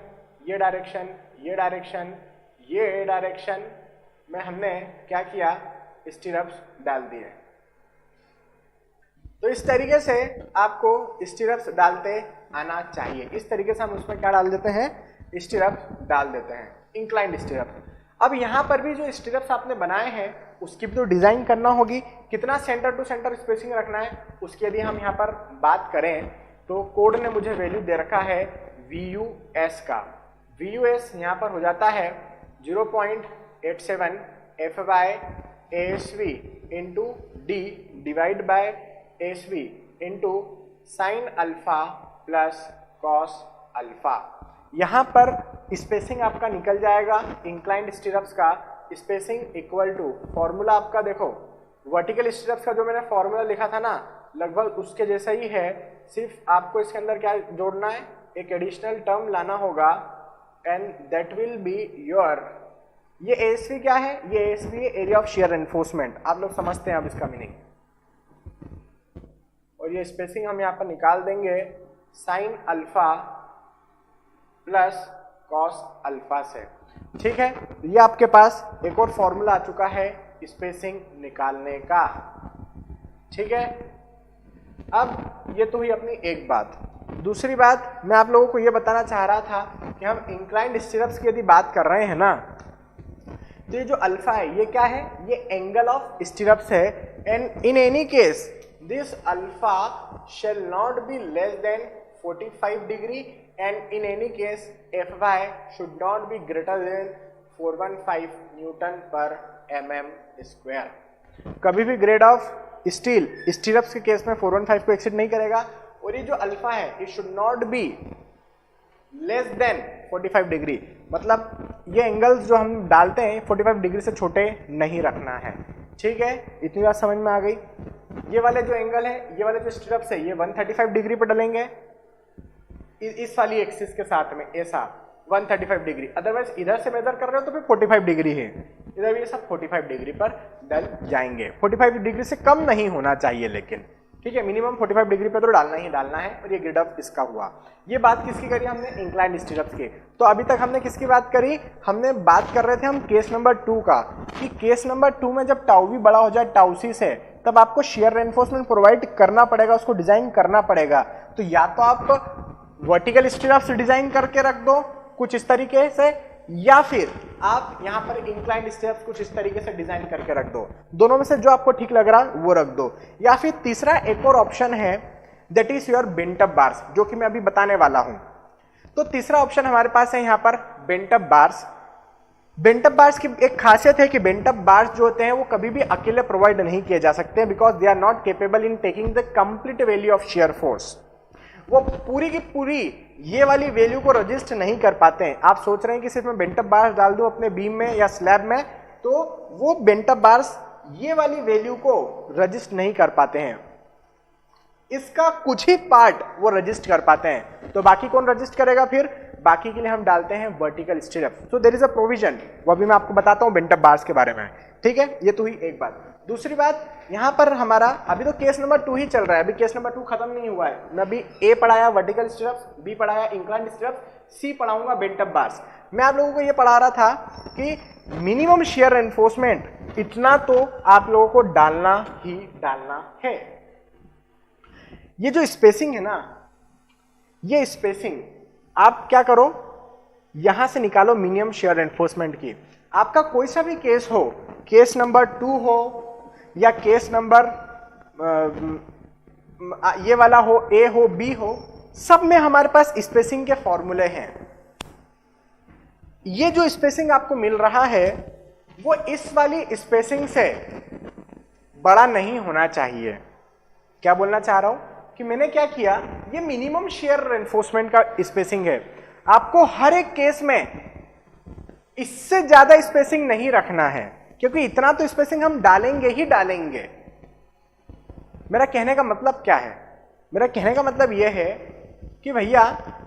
ये डायरेक्शन, ये डायरेक्शन, ये डायरेक्शन में हमने क्या किया, स्टीरप्स डाल दिए। तो इस तरीके से आपको स्टीरप्स डालते आना चाहिए। इस तरीके से हम उसमें क्या डाल देते हैं, स्टीरप्स डाल देते हैं, इंक्लाइंड स्टीरप्स। अब यहाँ पर भी जो स्टीरप्स आपने बनाए हैं उसकी भी तो डिजाइन करना होगी, कितना सेंटर टू सेंटर स्पेसिंग रखना है उसकी यदि हम यहाँ पर बात करें तो कोड ने मुझे वैल्यू दे रखा है VUS का। VUS यहाँ पर हो जाता है 0.87 F/ASV into D divide by ASV into sine alpha plus cos alpha. यहाँ पर स्पेसिंग आपका निकल जाएगा इंक्लाइंड स्टीरप्स का, स्पेसिंग इक्वल टू फॉर्मूला आपका देखो, वर्टिकल स्टीरप्स का जो मैंने फॉर्मूला लिखा था ना, लगभग उसके जैसा ही है, सिर्फ आपको इसके अंदर क्या जोड़ना है, एक एडिशनल टर्म लाना होगा, and that will be your, ये ASV क्या है, ये ASV है एरिया ऑफ शेयर एनफोर्समेंट। आप लोग समझते हैं अब इसका मीनिंग। और ये स्पेसिंग हम यहाँ पर निकाल देंगे sine alpha plus cos alpha से। ठीक है, ये आपके पास एक और फॉर्मूला आ चुका है स्पेसिंग निकालने का। ठीक है, अब ये तो हुई अपनी एक बात। दूसरी बात मैं आप लोगों को ये बताना चाह रहा था कि हम इंक्लाइंड स्टीरप्स की यदि बात कर रहे हैं ना, तो ये जो अल्फा है ये क्या है, ये एंगल ऑफ स्टीरप्स है, and in any case this alpha shall not be less than 45 degree and in any case Fy should not be greater than 415 Newton per mm square। कभी भी ग्रेड ऑफ स्टील स्टीरप्स के case में 415 को exceed नहीं करेगा, और ये जो अल्फा है it should not be less than 45 degree, मतलब ये एंगल्स जो हम डालते हैं 45 डिग्री से छोटे नहीं रखना है। ठीक है, इतनी बात समझ में आ गई। ये वाले जो एंगल है, ये वाले जो स्टिरअप्स है, ये 135 डिग्री पर डलेंगे इस वाली एक्सिस के साथ में, ऐसा 135 डिग्री। अदरवाइज इधर से मेजर कर रहे हो तो फिर 45 डिग्री है, इधर भी ये सब 45 डिग्री पर डल जाएंगे। 45 डिग्री से कम नहीं होना चाहिए लेकिन, ठीक है, मिनिमम 45 डिग्री पे तो डालना ही डालना है। और ये ग्रिड अप इसका हुआ। ये बात किसकी करी हमने? इंक्लाइंड स्टिरअप्स की। तो अभी तक हमने किसकी बात करी? हमने बात कर रहे थे हम केस नंबर 2 का, कि केस नंबर 2 में जब टाउ भी बड़ा हो जाए टाउ सी से, तब आपको शियर रेनफोर्समेंट प्रोवाइड करना पड़ेगा, उसको डिजाइन करना पड़ेगा। तो या तो आप वर्टिकल स्टिरअप्स डिजाइन करके रख दो कुछ इस तरीके से, या फिर आप यहां पर इंक्लाइंड स्टिरअप्स कुछ इस तरीके से डिजाइन करके रख दो। दोनों में से जो आपको ठीक लग रहा है वो रख दो। या फिर तीसरा एक और ऑप्शन है, that is your bent up bars, जो कि मैं अभी बताने वाला हूं। तो तीसरा ऑप्शन हमारे पास है यहां पर bent up bars. Bent up bars की एक खासियत है कि बेंट अप बार्स जो होते हैं वो कभी भी अकेले प्रोवाइड नहीं किए जा सकते, because they are not capable in taking the complete value of shear force. वो पूरी की पूरी ये वाली वैल्यू को रजिस्ट नहीं कर पाते हैं। आप सोच रहे हैं कि सिर्फ मैं बेंट अप बार्स डाल दूं अपने बीम में या स्लैब में, तो वो बेंट अप बार्स ये वाली वैल्यू को रजिस्ट नहीं कर पाते हैं। इसका कुछ ही पार्ट वो रजिस्ट कर पाते हैं, तो बाकी कौन रजिस्ट करेगा? फिर बाकी के लिए हम डालते हैं वर्टिकल स्टिरअप्स। तो देयर इज अ प्रोविजन, वो अभी मैं आपको बताता हूं बेंट अप बार्स के बारे में, ठीक है। ये तो हुई एक बात। दूसरी बात, यहां पर हमारा अभी तो केस नंबर 2 ही चल रहा है, अभी केस नंबर 2 खत्म नहीं हुआ है। मैं अभी ए पढ़ाया वर्टिकल स्टिरअप्स, बी पढ़ाया इंक्लाइंड स्टिरअप्स, सी पढ़ाऊंगा बेंट अप बार्स। मैं आप लोगों को ये पढ़ा रहा था कि मिनिमम शियर एनफोर्समेंट इतना तो आप लोगों को डालना ही डालना है। ये जो स्पेसिंग है ना, ये स्पेसिंग आप क्या करो, यहां से निकालो मिनिमम शियर एनफोर्समेंट की। आपका कोई सा भी केस हो, केस नंबर 2 हो या केस नंबर ये वाला हो, ए हो, बी हो, सब में हमारे पास स्पेसिंग के फॉर्मूले हैं। ये जो स्पेसिंग आपको मिल रहा है वो इस वाली स्पेसिंग से बड़ा नहीं होना चाहिए। क्या बोलना चाह रहा हूं कि मैंने क्या किया, ये मिनिमम शियर रेनफोर्समेंट का स्पेसिंग है। आपको हर एक केस में इससे ज्यादा स्पेसिंग नहीं रखना है, क्योंकि इतना तो स्पेसिंग हम डालेंगे ही डालेंगे। मेरा कहने का मतलब क्या है? मेरा कहने का मतलब यह है कि भैया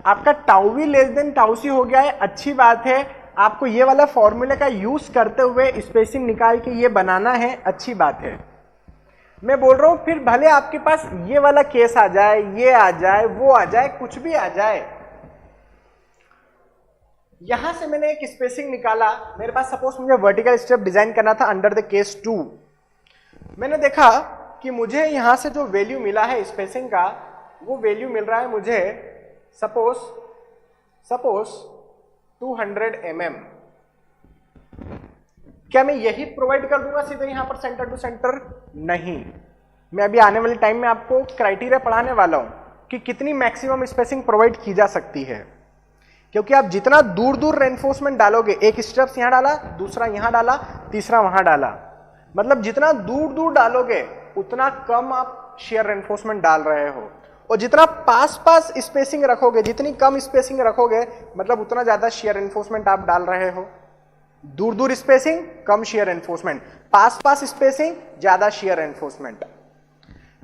आपका टाउ भी लेस देन टाउ सी हो गया है, अच्छी बात है। आपको ये वाला फॉर्मूले का यूज करते हुए स्पेसिंग निकाल के ये बनाना है, अच्छी बात है। मैं बोल रहा हूं फिर भले आपके पास ये वाला केस आ जाए, ये आ जाए, वो आ जाए, कुछ भी आ जाए, यहां से मैंने एक स्पेसिंग निकाला। मेरे पास सपोज मुझे वर्टिकल स्टेप डिजाइन करना था अंडर द केस 2। मैंने देखा कि मुझे यहां से जो वैल्यू मिला है स्पेसिंग का, वो वैल्यू मिल रहा है मुझे सपोज 200 mm। क्या मैं यही प्रोवाइड कर दूंगा सीधे यहां पर सेंटर टू सेंटर? नहीं, मैं अभी आने वाले टाइम में आपको क्राइटेरिया पढ़ाने वाला हूं कि कितनी मैक्सिमम स्पेसिंग प्रोवाइड की जा सकती है। क्योंकि आप जितना दूर दूर रेनफोर्समेंट डालोगे, एक स्टेप्स यहां डाला, दूसरा यहां डाला, तीसरा वहां डाला, मतलब जितना दूर दूर डालोगे उतना कम आप शियर रेनफोर्समेंट डाल रहे हो। और जितना पास पास स्पेसिंग रखोगे, जितनी कम स्पेसिंग रखोगे, मतलब उतना ज्यादा शियर रेनफोर्समेंट आप डाल रहे हो। दूर दूर स्पेसिंग कम शियर रेनफोर्समेंट, पास पास स्पेसिंग ज्यादा शियर रेनफोर्समेंट।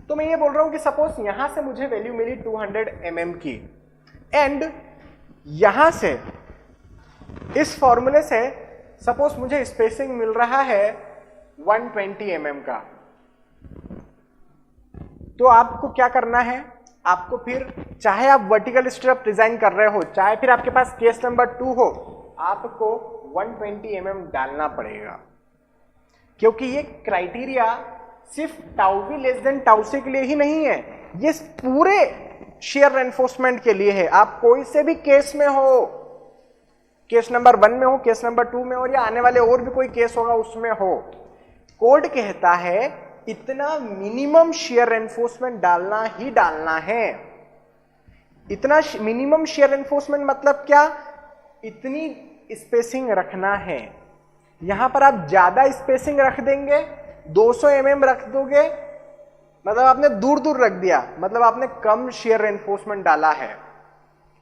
तो मैं ये बोल रहा हूं कि सपोज यहां से मुझे वैल्यू मिली 200 mm की, एंड यहां से इस फॉर्मूले से सपोज मुझे स्पेसिंग मिल रहा है 120 mm का। तो आपको क्या करना है, आपको फिर चाहे आप वर्टिकल स्ट्रिप डिजाइन कर रहे हो, चाहे फिर आपके पास केस नंबर 2 हो, आपको 120 mm डालना पड़ेगा। क्योंकि ये क्राइटेरिया सिर्फ टाउ भी लेस देन टाउ सी के लिए ही नहीं है, ये पूरे शियर रेनफोर्समेंट के लिए है। आप कोई से भी केस में हो, केस नंबर 1 में हो, केस नंबर 2 में हो, या आने वाले और भी कोई केस होगा उसमें हो, कोड कहता है इतना मिनिमम शियर रेनफोर्समेंट डालना ही डालना है। इतना मिनिमम शियर रेनफोर्समेंट मतलब क्या? इतनी स्पेसिंग रखना है। यहां पर आप ज्यादा स्पेसिंग रख देंगे, 200 mm रख दोगे, मतलब आपने दूर दूर रख दिया, मतलब आपने कम शियर रेनफोर्समेंट डाला है।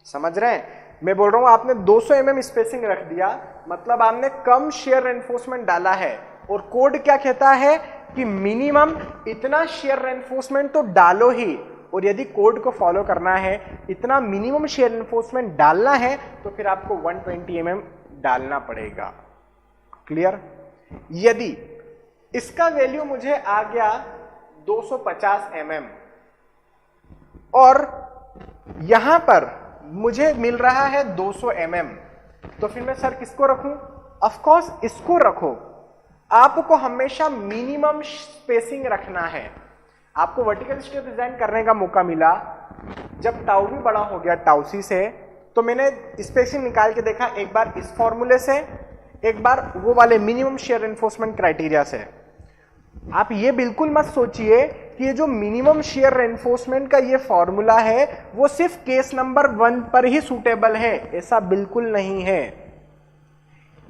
समझ रहे हैं? मैं बोल रहा हूं आपने 200 mm स्पेसिंग रख दिया, मतलब आपने कम शियर रेनफोर्समेंट डाला है। और कोड क्या कहता है? कि मिनिमम इतना शेयर रेनफोर्समेंट तो डालो ही, और यदि कोड को फॉलो करना है इतना मिनिमम शेयर रेनफोर्समेंट डालना है तो फिर आपको 120 mm डालना पड़ेगा। क्लियर? यदि इसका वैल्यू मुझे आ गया 250 mm और यहां पर मुझे मिल रहा है 200 mm, तो फिर मैं सर किसको रखूं? ऑफ कोर्स इसको रखो। आपको हमेशा मिनिमम स्पेसिंग रखना है। आपको वर्टिकल स्ट्रिप डिजाइन करने का मौका मिला जब टाउ भी बड़ा हो गया टाउ सी से, तो मैंने स्पेसिंग निकाल के देखा, एक बार इस फॉर्मूले से, एक बार वो वाले मिनिमम शेयर रेनफोर्समेंट क्राइटेरिया से। आप ये बिल्कुल मत सोचिए कि ये जो मिनिमम शेयर रेनफोर्समेंट का ये फॉर्मूला है वो सिर्फ केस नंबर 1 पर ही सूटेबल है, ऐसा बिल्कुल नहीं है।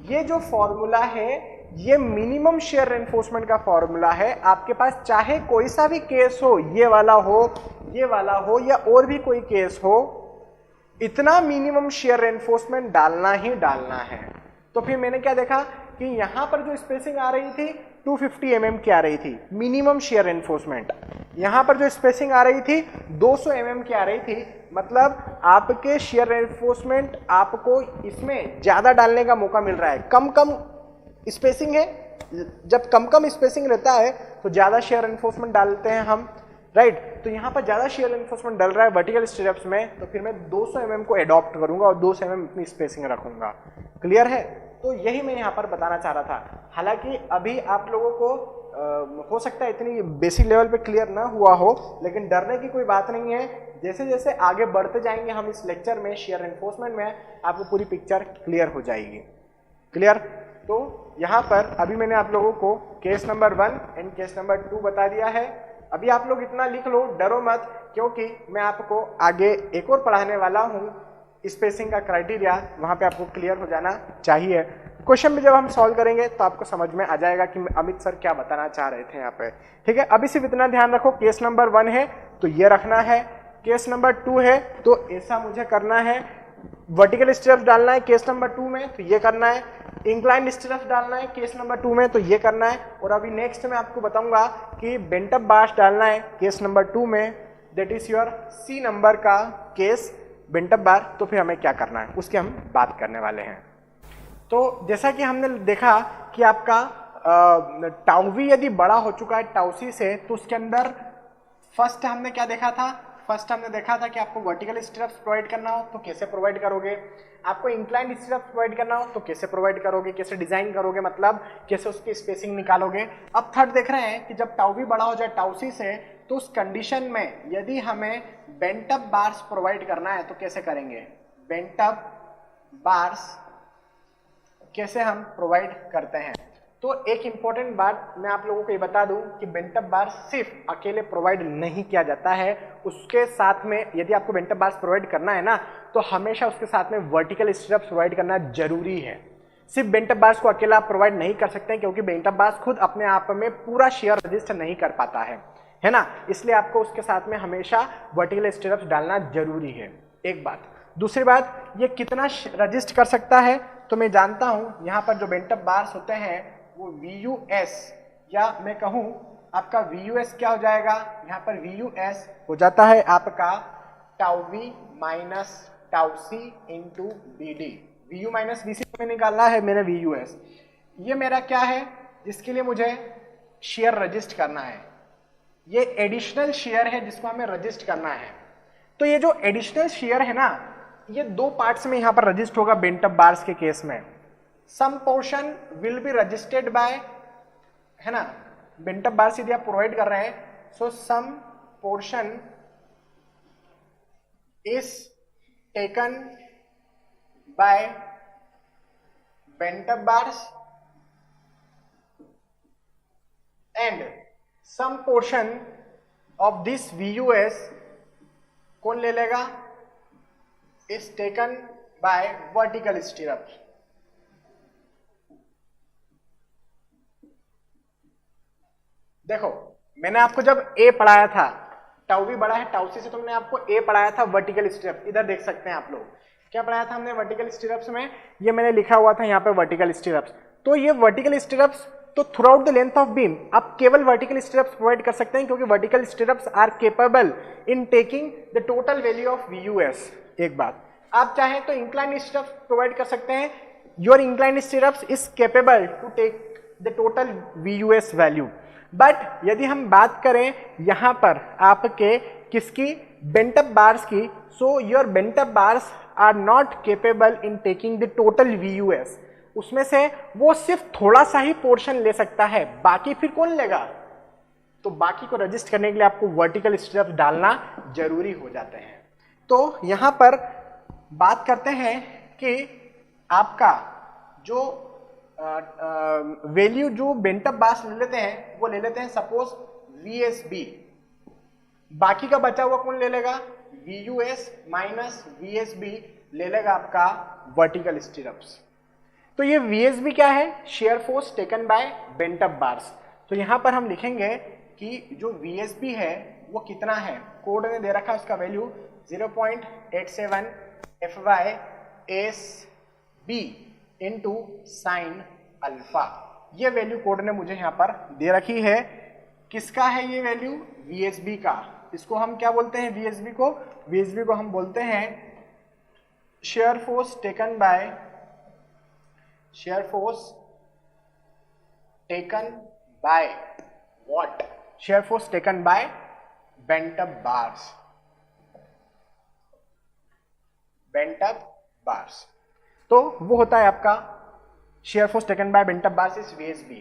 ये जो फॉर्मूला है ये मिनिमम शेयर रेनफोर्समेंट का फॉर्मूला है। आपके पास चाहे कोई सा भी केस हो, ये वाला हो, ये वाला हो, या और भी कोई केस हो, इतना मिनिमम शेयर रेनफोर्समेंट डालना ही डालना है। तो फिर मैंने क्या देखा कि यहां पर जो स्पेसिंग आ रही थी 250 mm की आ रही थी मिनिमम शेयर रेनफोर्समेंट, यहां पर जो स्पेसिंग आ रही थी 200 mm की आ रही थी। मतलब आपके शेयर रेनफोर्समेंट आपको इसमें ज्यादा डालने का मौका मिल रहा है। कम कम स्पेसिंग है, जब कम कम स्पेसिंग रहता है तो ज्यादा शेयर रेनफोर्समेंट डालते हैं हम, राइट? तो यहाँ पर ज्यादा शेयर रेनफोर्समेंट डल रहा है वर्टिकल स्टिरअप्स में, तो फिर मैं 200 mm को एडॉप्ट करूंगा और 200 mm अपनी स्पेसिंग रखूंगा। क्लियर है? तो यही मैं यहाँ पर बताना चाह रहा था। हालांकि अभी आप लोगों को हो सकता है इतनी बेसिक लेवल पे क्लियर ना हुआ हो, लेकिन डरने की कोई बात नहीं है। जैसे जैसे आगे बढ़ते जाएंगे हम इस लेक्चर में शेयर रेनफोर्समेंट में, आपको पूरी पिक्चर क्लियर हो जाएगी। क्लियर? तो यहाँ पर अभी मैंने आप लोगों को case number 1 and case number 2 बता दिया है। अभी आप लोग इतना लिख लो, डरो मत, क्योंकि मैं आपको आगे एक और पढ़ाने वाला हूँ स्पेसिंग का क्राइटेरिया, वहाँ पे आपको क्लियर हो जाना चाहिए। क्वेश्चन भी जब हम सॉल्व करेंगे तो आपको समझ में आ जाएगा कि अमित सर क्या बताना चाह रहे थे यहाँ पे। ठीक है, अभी सिर्फ इतना ध्यान रखो, केस नंबर 1 है तो ये रखना है, केस नंबर 2 है तो ऐसा मुझे करना है, वर्टिकल स्टिरअप्स डालना है केस नंबर 2 में तो ये करना है, इंक्लाइंड स्टिरअप्स डालना है केस नंबर 2 में तो ये करना है, और अभी नेक्स्ट में आपको बताऊंगा कि बेंट अप बार्स डालना है केस नंबर 2 में, that is your C number का केस बेंट अप बार, तो फिर हमें क्या करना है उसकी हम बात करने वाले हैं। तो जैसा कि हमने देखा कि आपका टाउ वी यदि बड़ा हो चुका है टाउ सी से, तो उसके अंदर फर्स्ट हमने क्या देखा था? फर्स्ट हमने देखा था कि आपको वर्टिकल स्टिरअप्स प्रोवाइड करना हो तो कैसे प्रोवाइड करोगे, आपको इंक्लाइंड स्टिरअप्स प्रोवाइड करना हो तो कैसे प्रोवाइड करोगे, कैसे डिजाइन करोगे, मतलब कैसे उसकी स्पेसिंग निकालोगे। अब थर्ड देख रहे हैं कि जब टाउ भी बड़ा हो जाए टाउ सी से, तो उस कंडीशन में यदि हमें बेंट अप बार्स प्रोवाइड करना है तो कैसे करेंगे, बेंट अप बार्स कैसे हम प्रोवाइड करते हैं। तो एक इंपॉर्टेंट बात मैं आप लोगों को ये बता दूं कि बेंट अप बार सिर्फ अकेले प्रोवाइड नहीं किया जाता है, उसके साथ में यदि आपको बेंट अप बार्स प्रोवाइड करना है ना तो हमेशा उसके साथ में वर्टिकल स्टिरअप्स प्रोवाइड करना जरूरी है। सिर्फ बेंट अप बार्स को अकेला आप प्रोवाइड नहीं कर सकते हैं, क्योंकि बेंट अप बार्स खुद अपने आप में पूरा शेयर रजिस्टर नहीं कर पाता है ना, इसलिए आपको उसके साथ में हमेशा वर्टिकल स्टिरअप्स डालना जरूरी है। एक बात। दूसरी बात, ये कितना रजिस्ट कर सकता है, तो मैं जानता हूं यहाँ पर जो बेंट अप बार्स होते हैं वो VUS, या मैं कहूं आपका VUS क्या हो जाएगा, यहाँ पर VUS हो जाता है आपका tau V minus tau C into BD। VU minus VC में निकालना है मैंने VUS। ये मेरा क्या है जिसके लिए मुझे शेयर रजिस्ट करना है, ये एडिशनल शेयर है जिसको हमें रजिस्ट करना है। तो ये जो एडिशनल शेयर है ना, ये दो पार्ट्स में यहाँ पर रजिस्ट होगा बेंट अप बार्स के केस में। Some portion will be registered by, है ना, बेंट अप बार्स यदि आप प्रोवाइड कर रहे हैं, so some portion is taken by bent up bars and some portion of this VUS कौन ले लेगा, is taken by vertical stirrups. देखो मैंने आपको जब A पढ़ाया था, टाउ भी बड़ा है टाउ सी से, तो मैंने आपको A पढ़ाया था वर्टिकल स्टिरअप, इधर देख सकते हैं आप लोग क्या पढ़ाया था हमने वर्टिकल स्टिरअप्स में, ये मैंने लिखा हुआ था यहाँ पे वर्टिकल स्टिरअप्स। तो ये वर्टिकल स्टिरअप्स तो throughout the length of beam आप केवल वर्टिकल स्टिरअप्स प्रोवाइड कर सकते हैं, क्योंकि vertical stirrups are capable in taking the total value of VUS। एक बात, आप चाहें तो इंक्लाइन स्टिरअप्स प्रोवाइड कर सकते हैं, your incline stirrups is capable to take the total VUS value. But यदि हम बात करें यहां पर आपके किसकी, बेंट अप बार्स की, so your bent up bars are not capable in taking the total VUS। उसमें से वो सिर्फ थोड़ा सा ही पोर्शन ले सकता है, बाकी फिर कौन लेगा? तो बाकी को रजिस्ट करने के लिए आपको वर्टिकल स्टिरअप्स डालना जरूरी हो जाते हैं। तो यहां पर बात करते हैं कि आपका जो वैल्यू जो बेंट अप बार्स ले लेते हैं वो ले लेते हैं सपोज VSB, बाकी का बचा हुआ कौन ले लेगा? VUS माइनस VSB ले लेगा आपका वर्टिकल स्टिरअप्स। तो ये VSB क्या है? Share force taken by bent up bars. तो यहां पर हम लिखेंगे कि जो VSB है वो कितना है, कोड ने दे रखा है उसका value 0.87 FY/SB into sine alpha. ये वैल्यू कोड ने मुझे यहां पर दे रखी है। किसका है ये वैल्यू? VSB का। इसको हम क्या बोलते हैं? VSB को हम बोलते हैं share force taken bye what? Share force taken by bent up bars. तो वो होता है आपका share force taken by bent up bars is VSB।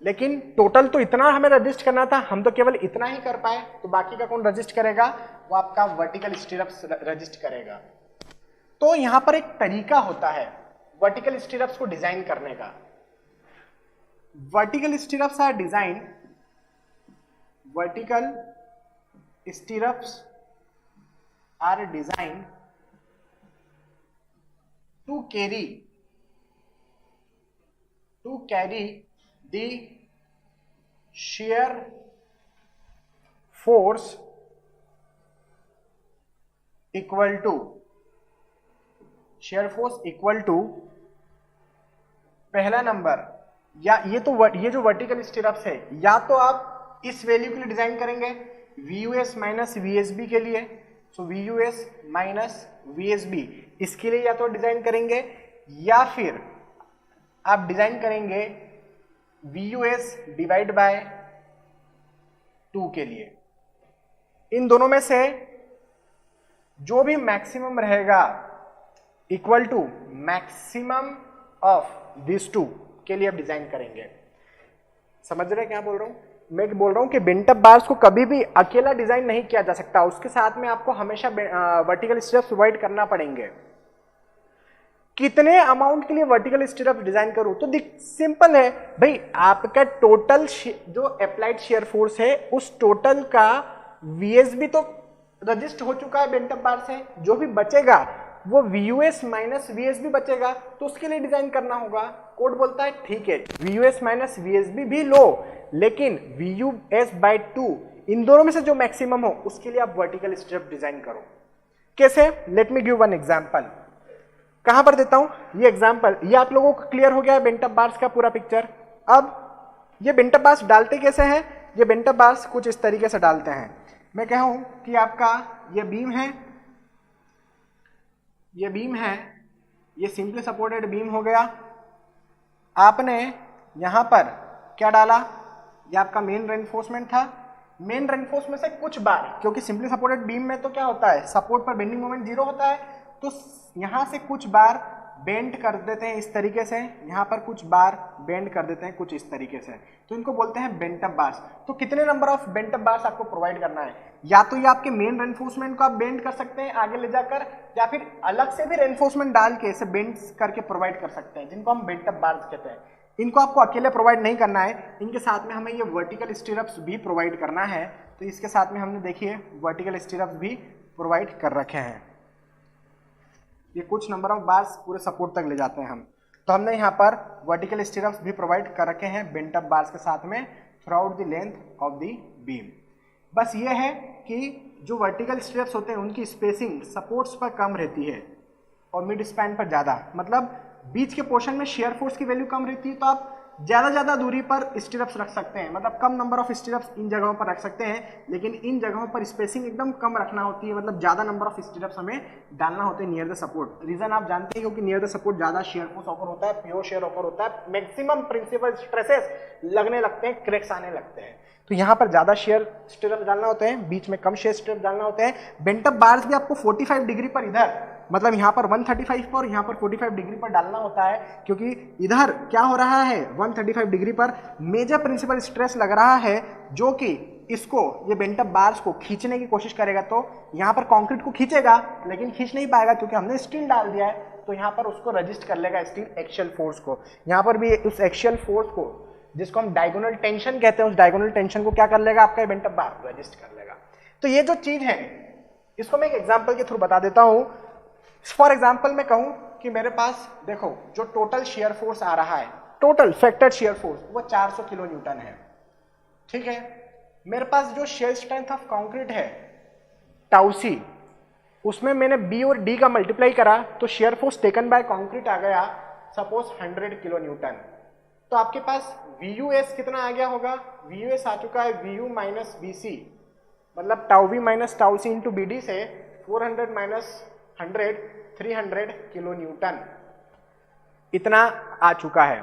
लेकिन टोटल तो इतना हमें रजिस्ट करना था, हम तो केवल इतना ही कर पाए, तो बाकी का कौन रजिस्ट करेगा? वो आपका वर्टिकल स्टिरअप्स रजिस्ट करेगा। तो यहां पर एक तरीका होता है वर्टिकल स्टिरअप्स को डिजाइन करने का। Vertical stirrups are design to carry the shear force equal to पहला नंबर, या ये जो वर्टिकल स्टिरअप्स है, या तो आप इस वैल्यू के लिए डिजाइन करेंगे VUS माइनस VSB के लिए, सो VUS माइनस VSB इसके लिए या तो डिजाइन करेंगे, या फिर आप डिजाइन करेंगे VUS डिवाइड बाय 2 के लिए। इन दोनों में से जो भी मैक्सिमम रहेगा equal to maximum of this 2 के लिए आप डिजाइन करेंगे। समझ रहे हैं क्या बोल रहा हूं? मैं बोल रहा हूं कि बेंट अप बार्स को कभी भी अकेला डिजाइन नहीं किया जा सकता, उसके साथ में आपको हमेशा वर्टिकल स्टिरअप्स प्रोवाइड करना पड़ेंगे। कितने अमाउंट के लिए वर्टिकल स्टिरअप डिजाइन करूं? तो सिंपल है भाई, आपका टोटल जो अप्लाइड शेयर फोर्स है उस टोटल का VSB तो रजिस्ट हो चुका है बेंट अप बार से, जो भी बचेगा वो VUS माइनस VSB बचेगा, तो उसके लिए डिजाइन करना होगा। कोड बोलता है ठीक है VUS माइनस VSB भी लो, लेकिन VUS बाय 2 इन दोनों में से जो मैक्सिमम हो उसके लिए आप वर्टिकल स्टिरअप डिजाइन करो। कैसे? Let me give one example. कहां पर देता हूं ये एग्जांपल? ये आप लोगों को क्लियर हो गया है बेंट अप बार्स का पूरा पिक्चर। अब ये बेंट अप बार्स डालते कैसे हैं? ये बेंट अप बार्स कुछ इस तरीके से डालते हैं। मैं कहूं कि आपका ये बीम है, ये सिंपली सपोर्टेड बीम हो गया। आपने यहां पर क्या डाला? ये आपका मेन रेनफोर्समेंट था। मेन रेनफोर्समेंट से कुछ बार, क्योंकि सिंपली सपोर्टेड बीम में तो क्या होता है, सपोर्ट पर बेंडिंग मोमेंट 0 होता है, तो यहां से कुछ बार बेंड कर देते हैं इस तरीके से, यहां पर कुछ बार बेंड कर देते हैं कुछ इस तरीके से, तो इनको बोलते हैं बेंट अप बार्स। तो कितने number of bent up bars आपको प्रोवाइड करना है? या तो ये आपके मेन रेनफोर्समेंट को आप बेंड कर सकते हैं आगे ले जाकर, या फिर अलग से भी रेनफोर्समेंट डाल के इसे बेंड करके प्रोवाइड कर सकते हैं, जिनको हम बेंट अप बार्स कहते हैं। इनको आपको अकेले प्रोवाइड नहीं करना है, इनके साथ में हमें ये वर्टिकल स्टिरअप्स भी प्रोवाइड करना है। तो इसके साथ में हमने देखिए वर्टिकल स्टिरअप्स भी प्रोवाइड कर रखे हैं। ये कुछ नंबर ऑफ बार्स पूरे सपोर्ट तक ले जाते हैं हम, तो हमने यहाँ पर वर्टिकल स्टिरअप्स भी प्रोवाइड कर रखे हैं बेंट अप बार्स के साथ में through out the length of the beam. बस ये है कि जो वर्टिकल स्टिरअप्स होते हैं उनकी स्पेसिंग सपोर्ट्स पर कम रहती है और मिड स्पैन पर ज़्यादा, मतलब बीच के पोर्शन में शेयर फोर्स की वैल्यू कम रहती है, तो आप ज्यादा दूरी पर स्टिरप्स रख सकते हैं, मतलब कम नंबर ऑफ स्टिरप्स इन जगहों पर रख सकते हैं, लेकिन इन जगहों पर स्पेसिंग एकदम कम रखना होती है, मतलब ज्यादा नंबर ऑफ स्टिरप्स हमें डालना होते हैं नियर द सपोर्ट। रीजन आप जानते हैं, क्योंकि नियर द सपोर्ट ज्यादा शेयर फोर्स ऑफर होता है, प्योर शेयर ऑफर होता है, मैक्सिमम प्रिंसिपल स्ट्रेसेस लगने लगते हैं, क्रैक्स आने लगते हैं। तो यहाँ पर ज्यादा शेयर स्टिरप्स डालना होते हैं, बीच में कम शेयर स्टिरप्स डालना होते हैं। बेंट अप बार्स भी आपको 45 डिग्री पर इधर, मतलब यहाँ पर 135 पर, यहाँ पर 45 डिग्री पर डालना होता है, क्योंकि इधर क्या हो रहा है 135 डिग्री पर मेजर प्रिंसिपल स्ट्रेस लग रहा है, जो कि इसको, ये बेंट अप बार्स को खींचने की कोशिश करेगा। तो यहाँ पर कंक्रीट को खींचेगा लेकिन खींच नहीं पाएगा, क्योंकि हमने स्टील डाल दिया है। तो यहाँ पर उसको रजिस्ट कर लेगा स्टील एक्शियल फोर्स को। यहाँ पर भी उस एक्शियल फोर्स को, जिसको हम डायगोनल टेंशन कहते हैं, उस डायगोनल टेंशन को क्या कर लेगा, आपका बेंट अप बार रजिस्ट कर लेगा। तो ये जो चीज है, इसको मैं एक एग्जांपल के थ्रू बता देता हूं। फॉर एग्जांपल मैं कहूं कि मेरे पास देखो, जो टोटल शेयर फोर्स आ रहा है, टोटल फैक्टर्ड शेयर फोर्स, वो 400 किलो न्यूटन है। ठीक है, मेरे पास जो शेयर स्ट्रेंथ ऑफ कंक्रीट है टाउ सी, उसमें मैंने बी और डी का मल्टीप्लाई करा, तो shear force taken by concrete आ गया सपोज 100 किलो न्यूटन। तो आपके पास VUS कितना आ गया होगा, VUS आ चुका है VU माइनस BC, मतलब tau B minus tau C into BD से 400 माइनस 100 300 किलो न्यूटन इतना आ चुका है।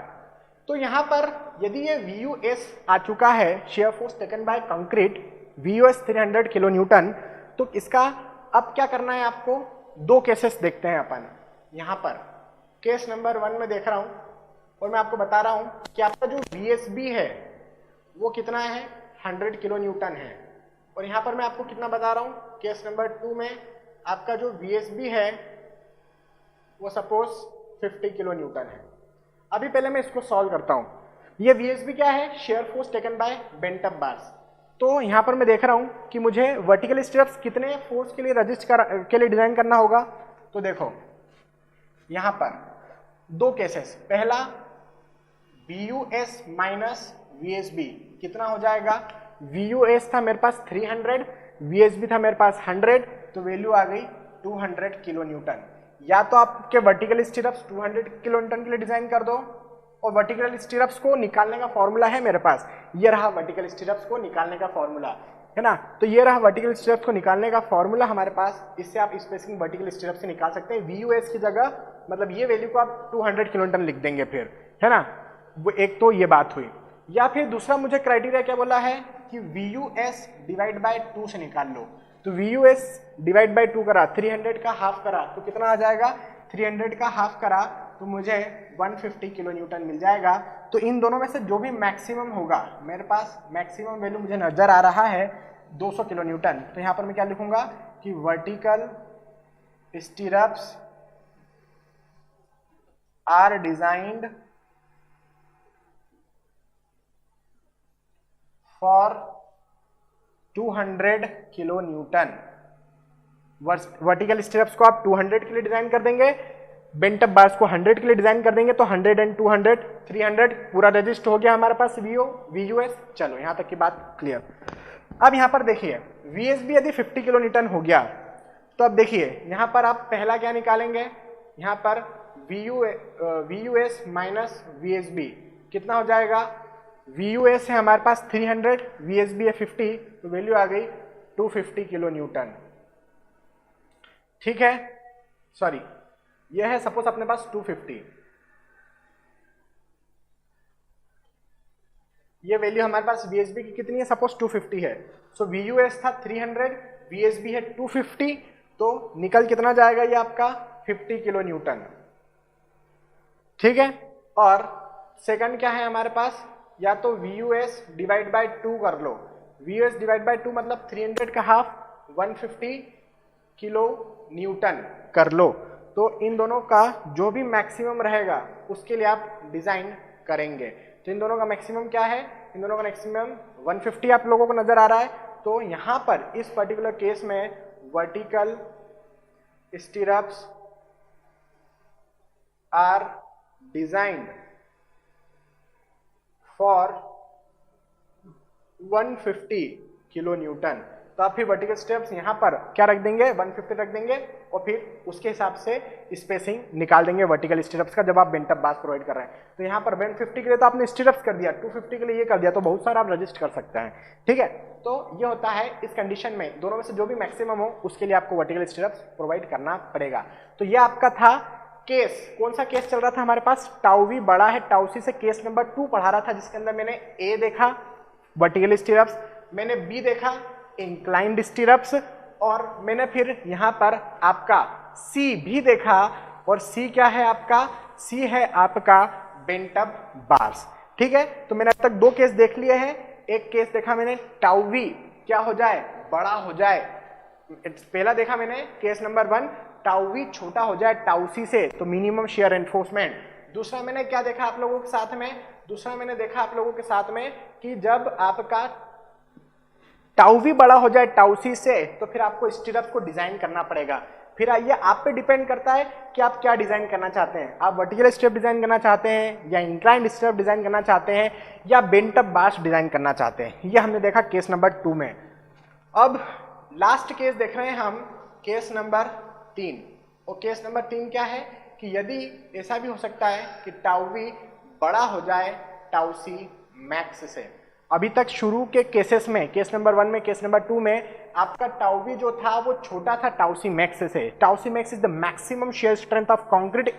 तो यहाँ पर यदि ये VUS आ चुका है, share force taken by concrete, VUS 300 kilo newton, तो इसका अब क्या करना है आपको, दो केसेस देखते हैं अपन। यहाँ पर केस नंबर 1 में देख रहा हूं, और मैं आपको बता रहा हूं कि आपका जो VSB है वो कितना है, 100 किलो न्यूटन है। और यहाँ पर मैं आपको कितना बता रहा हूं, केस नंबर 2 में आपका जो VSB है वो सपोज 50 किलो न्यूटन है। अभी पहले मैं इसको सॉल्व करता हूं। ये VSB क्या है, share force taken by bent up bars. तो यहाँ पर मैं देख रहा हूं कि मुझे वर्टिकल स्ट्रेप्स कितने फोर्स के लिए रजिस्ट के लिए डिजाइन करना होगा। तो देखो यहाँ पर दो केसेस, पहला VUS माइनस VSB कितना हो जाएगा, VUS था मेरे पास 300, VSB था मेरे पास 100, तो वैल्यू आ गई 200 किलो न्यूटन। या तो आपके वर्टिकल स्टिरप्स 200 किलो न्यूटन के लिए डिजाइन कर दो, और वर्टिकल स्टिरप्स को निकालने का फॉर्मूला है मेरे पास, ये रहा वर्टिकल स्टिरप्स को निकालने का फॉर्मूला, है ना। तो ये रहा वर्टिकल स्टिरप्स को निकालने का फॉर्मूला हमारे पास, इससे आप स्पेसिंग वर्टिकल स्टिरप्स से निकाल सकते हैं। VUS की जगह, मतलब ये वैल्यू को आप 200 किलो न्यूटन लिख देंगे फिर, है ना। वो एक तो ये बात हुई। या फिर दूसरा मुझे क्राइटेरिया क्या बोला है कि VUS डिवाइड बाय 2 से निकाल लो। तो VUS डिवाइड बाय 2 करा, 300 का हाफ करा तो कितना आ जाएगा, 300 का हाफ करा तो मुझे 150 किलो न्यूटन मिल जाएगा। तो इन दोनों में से जो भी मैक्सिमम होगा, मेरे पास मैक्सिमम वैल्यू मुझे नजर आ रहा है 200 किलो न्यूटन। तो यहाँ पर मैं क्या लिखूंगा कि vertical stirrups are designed for 200 kilo newton. Vertical stirrups को आप 200 के लिए डिजाइन कर देंगे, बेंट अप बार्स को 100 के लिए डिजाइन कर देंगे, तो 100 एंड 200 300 पूरा रजिस्ट हो गया हमारे पास VUS। चलो यहां तक की बात क्लियर। अब यहां पर देखिए VSB यदि 50 किलो न्यूटन हो गया, तो अब देखिए यहां पर आप पहला क्या निकालेंगे, यहां पर VUS माइनस VSB कितना हो जाएगा, VUS है हमारे पास 300, VSB है 50, तो वैल्यू आ गई 250 किलो न्यूटन। ठीक है, सॉरी ये है सपोज अपने पास 250, ये वैल्यू हमारे पास VSB की कितनी है, सपोज 250 है। सो VUS था 300, VSB है 250, तो निकल कितना जाएगा ये आपका 50 किलो न्यूटन। ठीक है, और सेकंड क्या है हमारे पास, या तो VUS डिवाइड बाय 2 कर लो, VUS डिवाइड बाय 2 मतलब 300 का हाफ 150 किलो न्यूटन कर लो। तो इन दोनों का जो भी मैक्सिमम रहेगा उसके लिए आप डिजाइन करेंगे। तो इन दोनों का मैक्सिमम क्या है, इन दोनों का मैक्सिमम 150 आप लोगों को नजर आ रहा है। तो यहां पर इस पर्टिकुलर केस में vertical stirrups are designed for 150 kilo newton. तो आप फिर वर्टिकल स्टेप्स यहाँ पर क्या रख देंगे, 150 रख देंगे और फिर उसके हिसाब से स्पेसिंग निकाल देंगे वर्टिकल स्टेप्स का जब आप बेंट अप बार्स प्रोवाइड कर रहे हैं। तो यहाँ पर 150 के लिए तो आपने स्टेप्स कर दिया, 250 के लिए ये कर दिया, तो बहुत सारा आप रजिस्ट कर सकते हैं, ठीक है। तो ये होता है इस कंडीशन में दोनों में से जो भी मैक्सिमम हो उसके लिए आपको वर्टिकल स्टेप्स प्रोवाइड करना पड़ेगा। तो ये आपका था केस। कौन सा केस चल रहा था हमारे पास, टाउ वी बड़ा है टाउ सी से, केस नंबर 2 पढ़ा रहा था जिसके अंदर मैंने ए देखा वर्टिकल स्टीरअप्स, मैंने बी देखा इंक्लाइंड स्टीरअप्स, और मैंने फिर यहां पर आपका सी भी देखा, और सी क्या है आपका, सी है आपका बेंट अप बार्स, ठीक है। तो मैंने अब तक 2 केस देख लिए हैं। एक केस देखा मैंने टाउ वी क्या हो जाए, बड़ा हो जाए, पहला देखा मैंने केस नंबर 1 टाउ वी छोटा हो जाए टाउ सी से, तो मिनिमम शियर एनफोर्समेंट। दूसरा मैंने क्या देखा आप लोगों के साथ में, दूसरा मैंने देखा आप लोगों के साथ में कि जब आपका टाउ वी बड़ा हो जाए टाउ सी से तो फिर आपको स्टीरअप को डिजाइन करना पड़ेगा। फिर आइए आप पे डिपेंड करता है कि आप क्या डिजाइन करना चाहते हैं, आप वर्टिकल स्टेप डिजाइन करना चाहते हैं या इंक्लाइंड स्टेप डिजाइन करना चाहते हैं या बेंट अप बार्स डिजाइन करना चाहते हैं। ये हमने देखा केस नंबर 2 में। अब लास्ट केस देख रहे हैं हम, केस नंबर 3। और केस नंबर 3 क्या है कि यदि ऐसा भी हो सकता है कि टाउ वी बड़ा हो जाए टाउ सी मैक्स से। अभी तक शुरू के केसेस में, केस नंबर 1 में, केस नंबर 2 में आपका टाउ वी जो था वो छोटा था टाउ सी मैक्स से। Tau C max is the maximum shear strength of concrete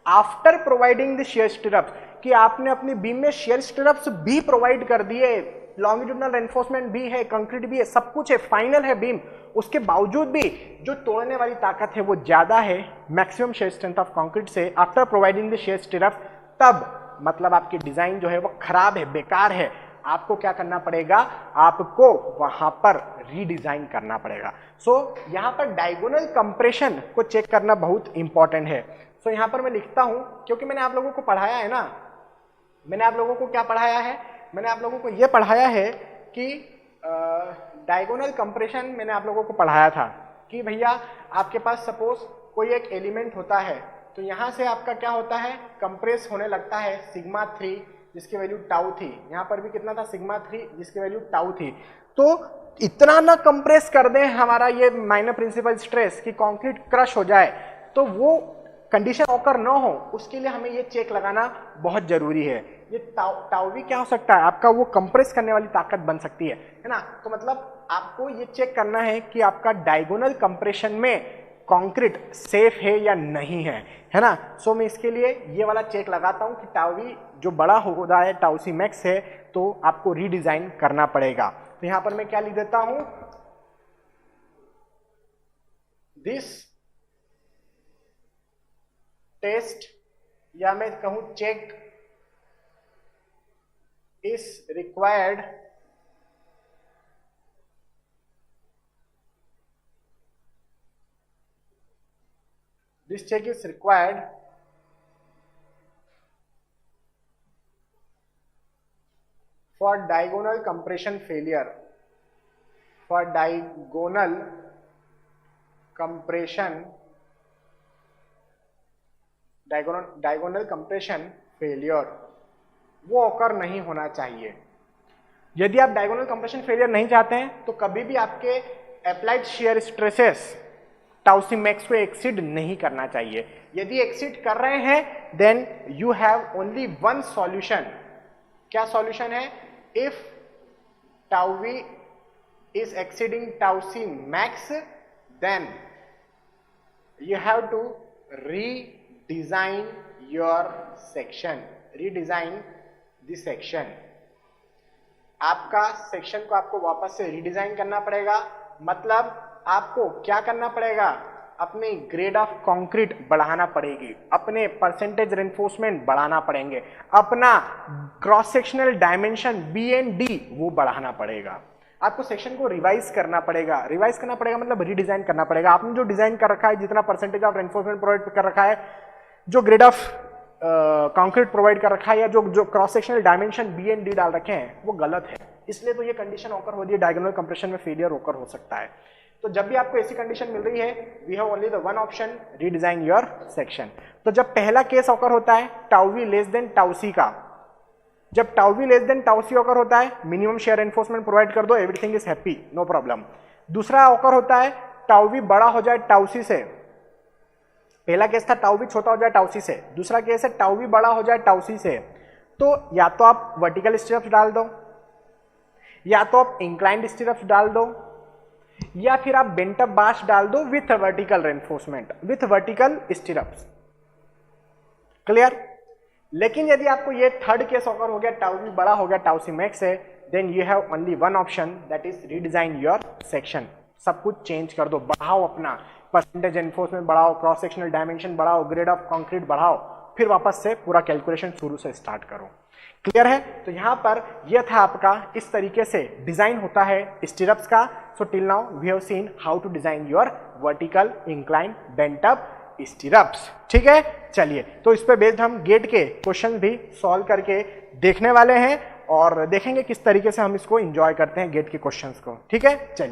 after providing the shear stirrups, कि आपने अपनी बीम में शियर स्टीरअप्स भी प्रोवाइड कर दिए, लॉन्गिट्यूडनल रेनफोर्समेंट भी है, कंक्रीट भी है, सब कुछ है, फाइनल है बीम, उसके बावजूद भी जो तोड़ने वाली ताकत है वो ज्यादा है maximum shear strength of concrete से after providing the shear stirrups, तब मतलब आपकी डिजाइन जो है वो खराब है, बेकार है, आपको क्या करना पड़ेगा, आपको वहां पर रीडिजाइन करना पड़ेगा। सो यहां पर डायगोनल कंप्रेशन को चेक करना बहुत इंपॉर्टेंट है। सो यहां पर मैं लिखता हूं, क्योंकि मैंने आप लोगों को पढ़ाया है ना, मैंने आप लोगों को क्या पढ़ाया है, मैंने आप लोगों को यह पढ़ाया है कि डायगोनल कंप्रेशन मैंने आप लोगों को पढ़ाया था कि भैया आपके पास सपोज कोई एक एलिमेंट होता है, तो यहां से आपका क्या होता है, कंप्रेस होने लगता है सिग्मा 3 जिसकी वैल्यू टाउ थी, यहां पर भी कितना था सिग्मा 3 जिसकी वैल्यू टाउ थी। तो इतना ना कंप्रेस कर दें हमारा ये माइनर प्रिंसिपल स्ट्रेस कि कंक्रीट क्रश हो जाए, तो वो कंडीशन ऑकर ना हो, उसके लिए हमें ये चेक लगाना बहुत जरूरी है। ये टाउ वी क्या हो सकता है, आपका वो कंप्रेस करने वाली ताकत बन सकती है ना। तो मतलब आपको ये चेक करना है कि आपका डायगोनल कंप्रेशन में कंक्रीट सेफ है या नहीं है ना। सो मैं इसके लिए ये वाला चेक लगाता हूं कि टाउ वी जो बड़ा हो रहा है टाउ सी मैक्स है, तो आपको रीडिजाइन करना पड़ेगा। तो यहां पर मैं क्या लिख देता हूं, दिस टेस्ट या मैं कहूं check is required this check is required for diagonal compression failure, for diagonal compression failure वो ऑकर नहीं होना चाहिए। यदि आप डायगोनल कंप्रेशन फेलियर नहीं चाहते हैं तो कभी भी आपके applied shear stresses tau C max को एक्सीड नहीं करना चाहिए। यदि एक्सीड कर रहे हैं then you have only one solution. क्या सॉल्यूशन है, if tau V is exceeding tau C max then you have to redesign your section, redesign this section. आपका सेक्शन को आपको वापस से रीडिजाइन करना पड़ेगा, मतलब आपको क्या करना पड़ेगा, अपने ग्रेड ऑफ कंक्रीट बढ़ाना पड़ेगी, अपने परसेंटेज रेनफोर्समेंट बढ़ाना पड़ेंगे, अपना क्रॉस सेक्शनल डायमेंशन BND वो बढ़ाना पड़ेगा। आपको सेक्शन को रिवाइज करना पड़ेगा। रिवाइज करना पड़ेगा मतलब रीडिजाइन करना पड़ेगा। आपने जो डिजाइन कर रखा है, जितना परसेंटेज ऑफ रेनफोर्समेंट प्रोवाइड कर रखा है, जो ग्रेड ऑफ कंक्रीट प्रोवाइड कर रखा है, या जो क्रॉस सेक्शनल डायमेंशन BND डाल रखे हैं वो गलत है, इसलिए तो ये कंडीशन ऑकर हो रही है, डायगोनल कंप्रेशन में फेलियर ऑकर हो सकता है। तो जब भी आपको ऐसी कंडीशन मिल रही है, we have only the one option, redesign your section. तो जब पहला केस ऑकर होता है tau V less than tau C का, जब tau V less than tau C occur होता है, मिनिमम शेयर एनफोर्समेंट प्रोवाइड कर दो, everything is happy, no problem. दूसरा ऑकर होता है टाउ वी बड़ा हो जाए टाउ सी से। पहला केस था टाउ वी छोटा हो जाए टाउ सी से, दूसरा केस है टाउ वी बड़ा हो जाए टाउ सी से। तो या तो आप वर्टिकल स्टीरअप्स डाल दो, या तो आप इंक्लाइंड स्टीरअप्स डाल दो, या फिर आप बेंट अप बार्स डाल दो with vertical reinforcement, with vertical स्टीरअप्स। Clear? लेकिन यदि आपको ये थर्ड केस ऑकर हो गया, टाउ वी बड़ा हो गया टाउ सी मैक्स है, then you have only one option, that is redesign your section. सब कुछ चेंज कर दो, बढ़ाओ अपना परसेंटेज एनफोर्समेंट बढ़ाओ, क्रॉस सेक्शनल डायमेंशन बढ़ाओ, ग्रेड ऑफ कंक्रीट बढ़ाओ, फिर वापस से पूरा कैलकुलेशन शुरू से स्टार्ट करो। क्लियर है? तो यहां पर यह था आपका, इस तरीके से डिजाइन होता है स्टीरअप्स का। So till now we have seen how to design your vertical incline bent up stirrups. ठीक है, चलिए तो इस पे बेस्ड हम गेट के क्वेश्चन भी सॉल्व करके देखने वाले हैं और देखेंगे किस तरीके से हम इसको एंजॉय करते हैं गेट के क्वेश्चंस को। ठीक है, चलिए।